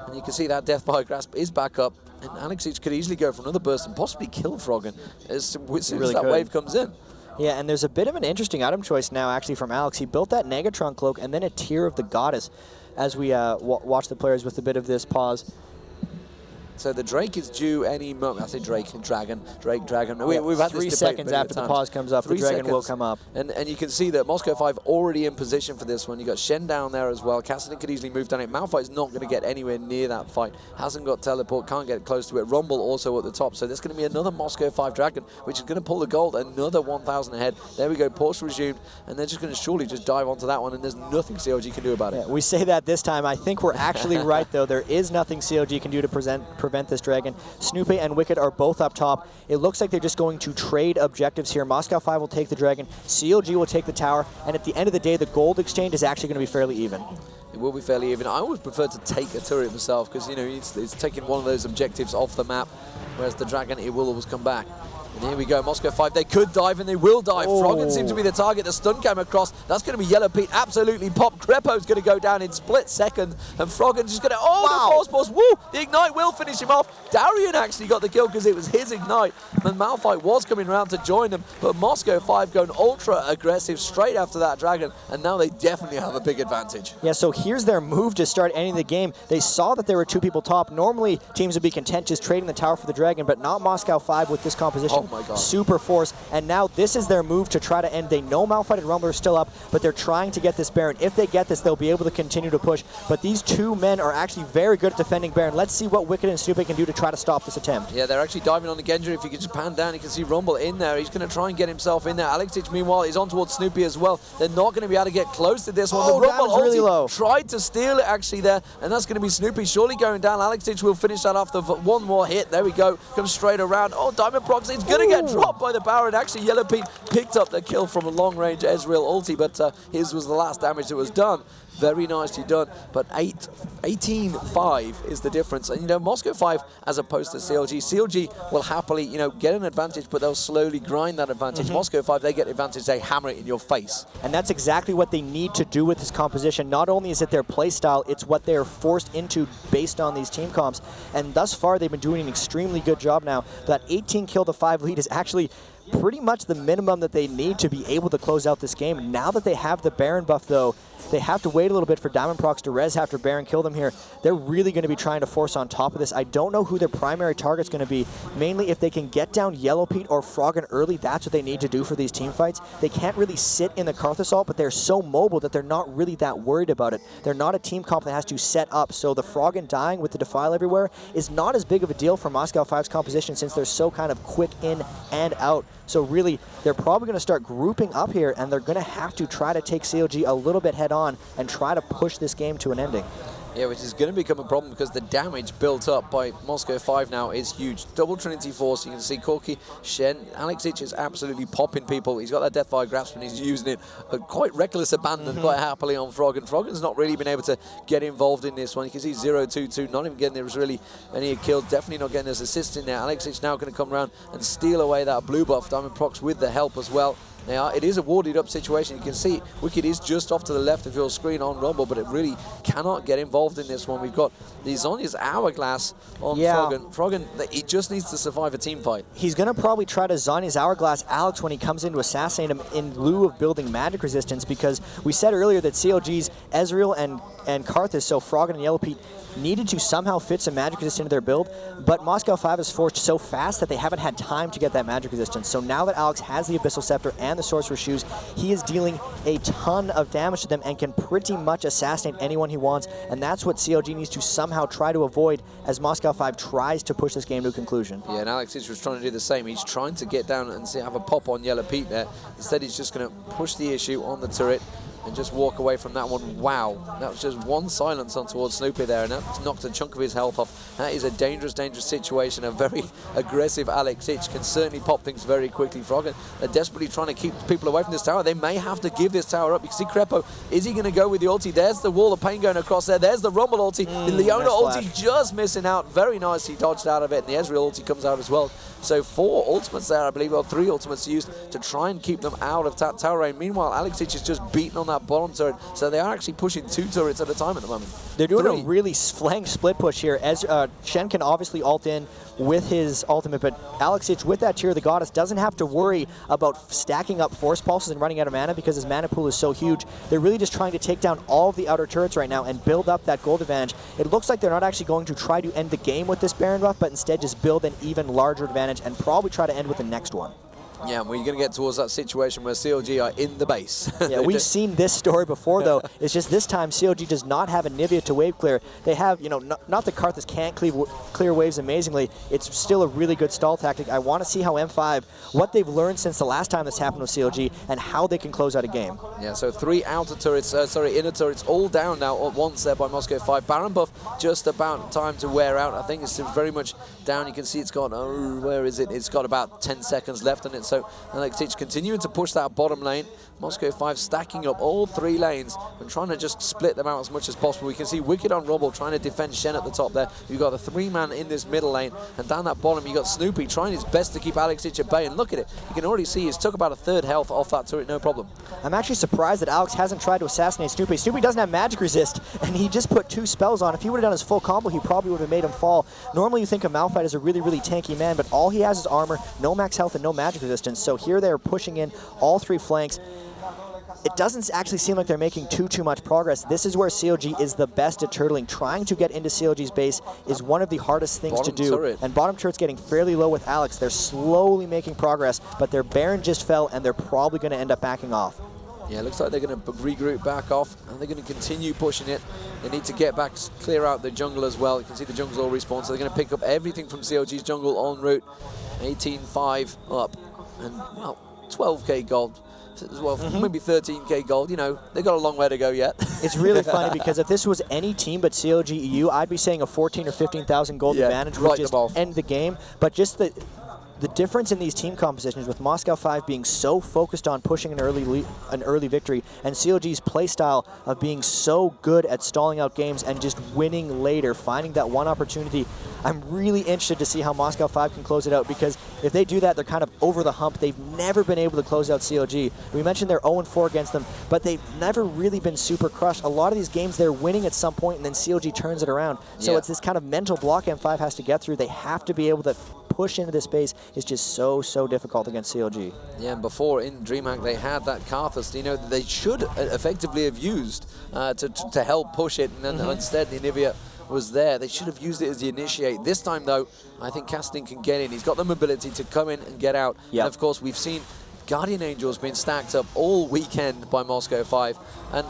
And you can see that Death by Grasp is back up, and Alex Ich could easily go for another burst and possibly kill Froggen as soon as that wave comes in. Yeah, and there's a bit of an interesting item choice now, actually, from Alex. He built that Negatron cloak and then a Tear of the Goddess as we watch the players with a bit of this pause. So the Drake is due any moment. I say Drake, Dragon. Yeah, We've had 3 seconds after the pause comes up, the Dragon will come up. And you can see that Moscow 5 already in position for this one. You got Shen down there as well. Kassadin could easily move down it. Malphite's not going to get anywhere near that fight. Hasn't got teleport, can't get close to it. Rumble also at the top. So there's going to be another Moscow 5 Dragon, which is going to pull the gold. Another 1,000 ahead. There we go. Pause resumed. And they're just going to surely just dive onto that one. And there's nothing CLG can do about it. We say that this time. I think we're actually right, though. There is nothing CLG can do to prevent prevent this dragon. Snoopy and Wicked are both up top. It looks like they're just going to trade objectives here. Moscow 5 will take the dragon, CLG will take the tower, and at the end of the day, the gold exchange is actually going to be fairly even. It will be fairly even. I would prefer to take a turret myself because, you know, it's taking one of those objectives off the map, whereas the dragon, it will always come back. And here we go, Moscow 5, they could dive and they will dive. Froggen seems to be the target, the stun came across. That's going to be Yellow Pete, absolutely popped. Crepo's going to go down in split second, and Froggen's just going to, the force pulse, woo! The Ignite will finish him off. Darian actually got the kill because it was his Ignite, and Malphite was coming around to join them, but Moscow 5 going ultra aggressive straight after that dragon, and now they definitely have a big advantage. Yeah, so here's their move to start ending the game. They saw that there were 2 people top. Normally, teams would be content just trading the tower for the dragon, but not Moscow 5 with this composition. Oh my god. Super force, and now this is their move to try to end. They know Malphite and Rumble are still up, but they're trying to get this Baron. If they get this, they'll be able to continue to push, but these 2 men are actually very good at defending Baron. Let's see what Wicked and Snoopy can do to try to stop this attempt. Yeah, they're actually diving on the Genji. If you can just pan down, you can see Rumble in there. He's going to try and get himself in there. Alexic, meanwhile, is on towards Snoopy as well. They're not going to be able to get close to this one. The Rumble really ulti low. tried to steal it actually there, and that's going to be Snoopy surely going down. Alexic will finish that off. One more hit. There we go. Comes straight around. Oh, Diamond Proxy is going to get dropped by the power, and actually Yellow Pete picked up the kill from a long-range Ezreal ulti, but his was the last damage that was done. Very nicely done, but 18-5 is the difference. And, you know, Moscow 5, as opposed to CLG, CLG will happily, you know, get an advantage, but they'll slowly grind that advantage. Moscow 5, they get the advantage, they hammer it in your face. And that's exactly what they need to do with this composition. Not only is it their play style, it's what they are forced into based on these team comps. And thus far, they've been doing an extremely good job now. That 18 kill to 5 lead is actually pretty much the minimum that they need to be able to close out this game. Now that they have the Baron buff, though, they have to wait a little bit for Diamond Prox to res after Baron killed them here. They're really going to be trying to force on top of this. I don't know who their primary target's going to be. Mainly, if they can get down Yellow Pete or Froggen early, that's what they need to do for these team fights. They can't really sit in the Karth Assault, but they're so mobile that they're not really that worried about it. They're not a team comp that has to set up, so the Froggen dying with the Defile everywhere is not as big of a deal for Moscow 5's composition since they're so kind of quick in and out. So really, they're probably going to start grouping up here, and they're going to have to try to take CLG a little bit head on and try to push this game to an ending. Yeah, which is going to become a problem because the damage built up by Moscow 5 now is huge. Double Trinity Force, you can see Corki, Shen, Alexic is absolutely popping people. He's got that Deathfire Grasp and he's using it quite reckless abandon quite happily on Froggen. Froggen's not really been able to get involved in this one. You can see 0-2-2, not even getting there was really any kills, definitely not getting his assist in there. Alexic now going to come around and steal away that blue buff. Diamond Prox with the help as well. It is a warded up situation. You can see Wicked is just off to the left of your screen on Rumble, but it really cannot get involved in this one. We've got the Zhonya's Hourglass on Froggen. Froggen, he just needs to survive a team fight. He's going to probably try to Zhonya's Hourglass Alex when he comes in to assassinate him in lieu of building magic resistance, because we said earlier that CLG's Ezreal and Karthus, so Froggen and Yellow Pete, needed to somehow fit some magic resistance into their build, but Moscow 5 is forged so fast that they haven't had time to get that magic resistance. So now that Alex has the Abyssal Scepter and the Sorcerer's Shoes, he is dealing a ton of damage to them and can pretty much assassinate anyone he wants, and that's what CLG needs to somehow try to avoid as Moscow 5 tries to push this game to a conclusion. Yeah, and Alex was trying to do the same. He's trying to get down and have a pop on Yellow Pete there. Instead, he's just going to push the issue on the turret and just walk away from that one. Wow, that was just one silence on towards Snoopy there, and that knocked a chunk of his health off. That is a dangerous, dangerous situation. A very aggressive Alex Itch can certainly pop things very quickly. Froggen are desperately trying to keep people away from this tower. They may have to give this tower up. You can see Crepo, is he going to go with the ulti? There's the Wall of Pain going across there. There's the Rumble ulti. The Leona ulti just missing out. Very nicely dodged out of it, and the Ezreal ulti comes out as well. So 4 ultimates there, I believe, or 3 ultimates used to try and keep them out of tower range. Meanwhile, Alex Itch is just beating on that bottom turret, so they are actually pushing 2 turrets at a time at the moment. They're doing a really flank split push here. As Shen can obviously ult in with his ultimate, but Alex Itch with that Tear of the Goddess doesn't have to worry about stacking up Force Pulses and running out of mana because his mana pool is so huge. They're really just trying to take down all of the outer turrets right now and build up that gold advantage. It looks like they're not actually going to try to end the game with this Baron buff, but instead just build an even larger advantage and probably try to end with the next one. Yeah, we're going to get towards that situation where CLG are in the base. Yeah, we've seen this story before, though. It's just this time CLG does not have a Nivea to wave clear. They have, you know, not that Karthus can't clear waves amazingly. It's still a really good stall tactic. I want to see how M5, what they've learned since the last time this happened with CLG, and how they can close out a game. Yeah, so 3 outer turrets, inner turrets all down now at once there by Moscow 5. Baron buff just about time to wear out. I think it's very much down. You can see it's got, where is it? It's got about 10 seconds left on it. So LXH continuing to push that bottom lane. Moscow 5 stacking up all 3 lanes and trying to just split them out as much as possible. We can see Wicked on Rubble trying to defend Shen at the top there. You've got the 3-man in this middle lane, and down that bottom you got Snoopy trying his best to keep LXH at bay. And look at it, you can already see he's took about a third health off that turret, no problem. I'm actually surprised that Alex hasn't tried to assassinate Snoopy. Snoopy doesn't have magic resist, and he just put 2 spells on. If he would have done his full combo, he probably would have made him fall. Normally you think of Malphite as a really, really tanky man, but all he has is armor, no max health, and no magic resistance. So here they're pushing in all 3 flanks. It doesn't actually seem like they're making too much progress. This is where CLG is the best at turtling. Trying to get into CLG's base is one of the hardest things to do. Turret. And bottom turret's getting fairly low with Alex. They're slowly making progress, but their Baron just fell, and they're probably going to end up backing off. Yeah, it looks like they're going to regroup back off, and they're going to continue pushing it. They need to get back, clear out the jungle as well. You can see the jungle's all respawned, so they're going to pick up everything from CLG's jungle en route. 18-5 up, and, well, 12k gold. As well, maybe 13k gold. You know, they've got a long way to go yet. It's really funny because if this was any team but CLG.eu, I'd be saying a 14 or 15,000 gold advantage would just end the game. But just the difference in these team compositions, with Moscow 5 being so focused on pushing an early victory, and CLG's playstyle of being so good at stalling out games and just winning later, finding that one opportunity. I'm really interested to see how Moscow 5 can close it out, because if they do that, they're kind of over the hump. They've never been able to close out CLG. We mentioned they're 0-4 against them, but they've never really been super crushed. A lot of these games, they're winning at some point, and then CLG turns it around. So it's this kind of mental block M5 has to get through. They have to be able to push into this space. Is just so difficult against CLG. Yeah, and before in DreamHack they had that Karthus, you know, that they should effectively have used to help push it, and then instead the Anivia was there. They should have used it as the initiate. This time though, I think Casting can get in. He's got the mobility to come in and get out. Yep. And of course we've seen Guardian Angel's been stacked up all weekend by Moscow 5, and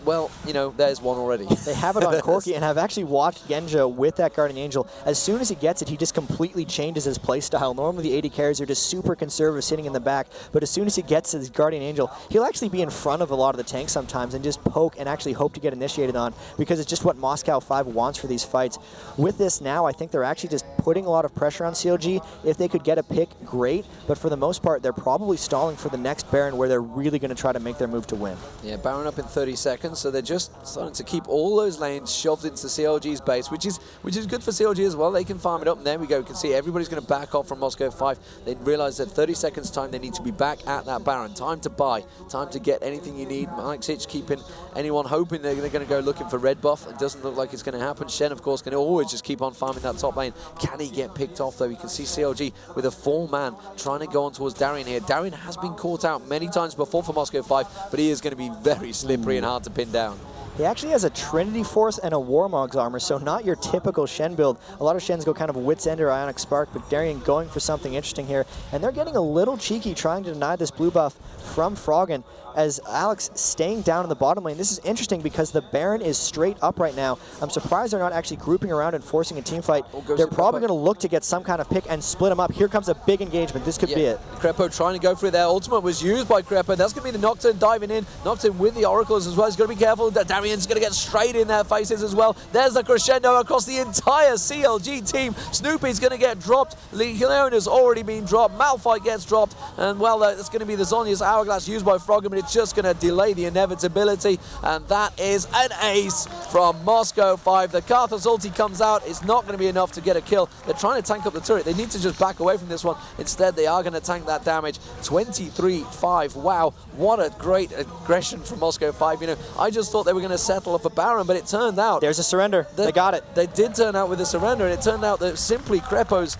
well, you know, there's one already. They have it on Corki, and I've actually watched Genja with that Guardian Angel. As soon as he gets it, he just completely changes his playstyle. Normally the AD carries are just super conservative, sitting in the back, but as soon as he gets his Guardian Angel, he'll actually be in front of a lot of the tanks sometimes and just poke and actually hope to get initiated on, because it's just what Moscow 5 wants for these fights. With this now, I think they're actually just putting a lot of pressure on CLG. If they could get a pick, great, but for the most part, they're probably stalling for the next Baron, where they're really going to try to make their move to win. Yeah, Baron up in 30 seconds, so they're just starting to keep all those lanes shoved into CLG's base, which is good for CLG as well. They can farm it up, and there we go. You can see everybody's going to back off from Moscow 5. They realize that 30 seconds time they need to be back at that Baron. Time to buy, time to get anything you need. Mike's Hitch keeping anyone hoping they're going to go looking for red buff. It doesn't look like it's going to happen. Shen, of course, can always just keep on farming that top lane. Can he get picked off though? You can see CLG with a 4-man trying to go on towards Darian here. Darian has been caught out many times before for Moscow 5, but he is going to be very slippery and hard to pin down. He actually has a Trinity Force and a Warmog's armor, so not your typical Shen build. A lot of Shens go kind of Wit's End or Ionic Spark, but Darian going for something interesting here. And they're getting a little cheeky trying to deny this blue buff from Froggen, as Alex staying down in the bottom lane. This is interesting because the Baron is straight up right now. I'm surprised they're not actually grouping around and forcing a team fight. They're probably going to look to get some kind of pick and split them up. Here comes a big engagement. This could be it. Crepo trying to go for it there. Ultimate was used by Crepo. That's going to be the Nocturne diving in. Nocturne with the Oracles as well. He's got to be careful. Darian's going to get straight in their faces as well. There's the crescendo across the entire CLG team. Snoopy's going to get dropped. Leona's already been dropped. Malphite gets dropped. And well, that's going to be the Zhonya's Hourglass used by Froggen, but it's just going to delay the inevitability. And that is an ace from Moscow 5. The Karthus ulti comes out. It's not going to be enough to get a kill. They're trying to tank up the turret. They need to just back away from this one. Instead, they are going to tank that damage. 23-5. Wow, what a great aggression from Moscow 5. You know, I just thought they were going to settle for Baron, but it turned out... There's a surrender. They got it. They did turn out with a surrender, and it turned out that simply Crepo's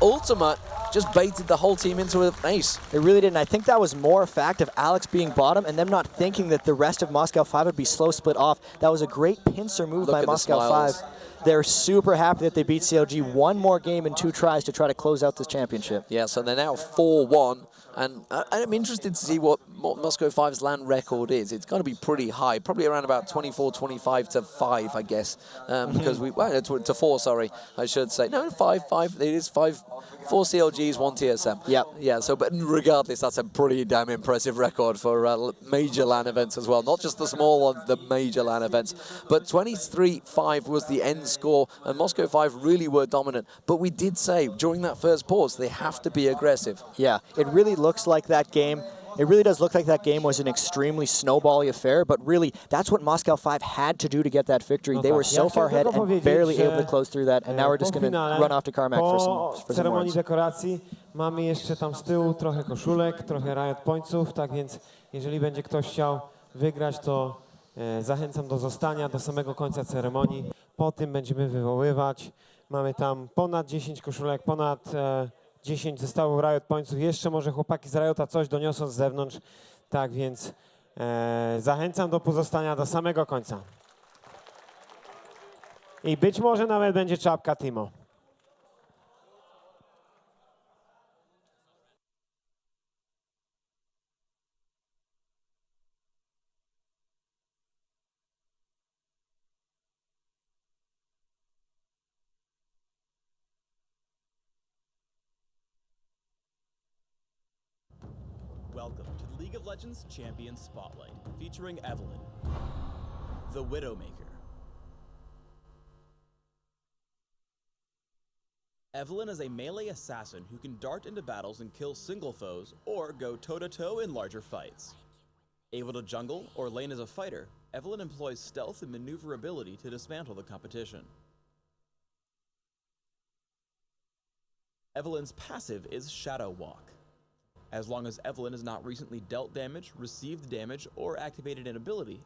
ultimate just baited the whole team into an ace. It really did, and I think that was more a fact of Alex being bottom and them not thinking that the rest of Moscow 5 would be slow split off. That was a great pincer move by Moscow 5. they're super happy that they beat CLG. One more game and 2 tries to try to close out this championship. Yeah, so they're now 4-1, and I'm interested to see what Moscow 5's LAN record is. It's going to be pretty high, probably around about 24, 25 to 5, I guess, because to 4, sorry, I should say. No, 5, it is 5, 4 CLGs, 1 TSM. Yep. Yeah, so, but regardless, that's a pretty damn impressive record for major LAN events as well. Not just the small ones, the major LAN events. But 23-5 was the end score, and Moscow 5 really were dominant. But we did say, during that first pause, they have to be aggressive. Yeah, it really looks like that game. It really does look like that game was an extremely snowbally affair, but really, that's what Moscow 5 had to do to get that victory. They were so far ahead and barely able to close through that, and now we're just going to run off to Carmack for some ceremonii words. dekoracji mamy jeszcze tam z tyłu trochę koszulek, trochę Riot Pointsów, tak więc jeżeli będzie ktoś chciał wygrać, to zachęcam do zostania do samego końca ceremonii. Po tym będziemy wywoływać. Mamy tam ponad 10 koszulek, ponad 10 zestawów Riot Pointsów. Jeszcze może chłopaki z Riota coś doniosą z zewnątrz. Tak więc zachęcam do pozostania do samego końca. I być może nawet będzie czapka Timo. Welcome to the League of Legends Champion Spotlight, featuring Evelynn, the Widowmaker. Evelynn is a melee assassin who can dart into battles and kill single foes, or go toe-to-toe in larger fights. Able to jungle or lane as a fighter, Evelynn employs stealth and maneuverability to dismantle the competition. Evelynn's passive is Shadow Walk. As long as Evelynn has not recently dealt damage, received damage, or activated an ability,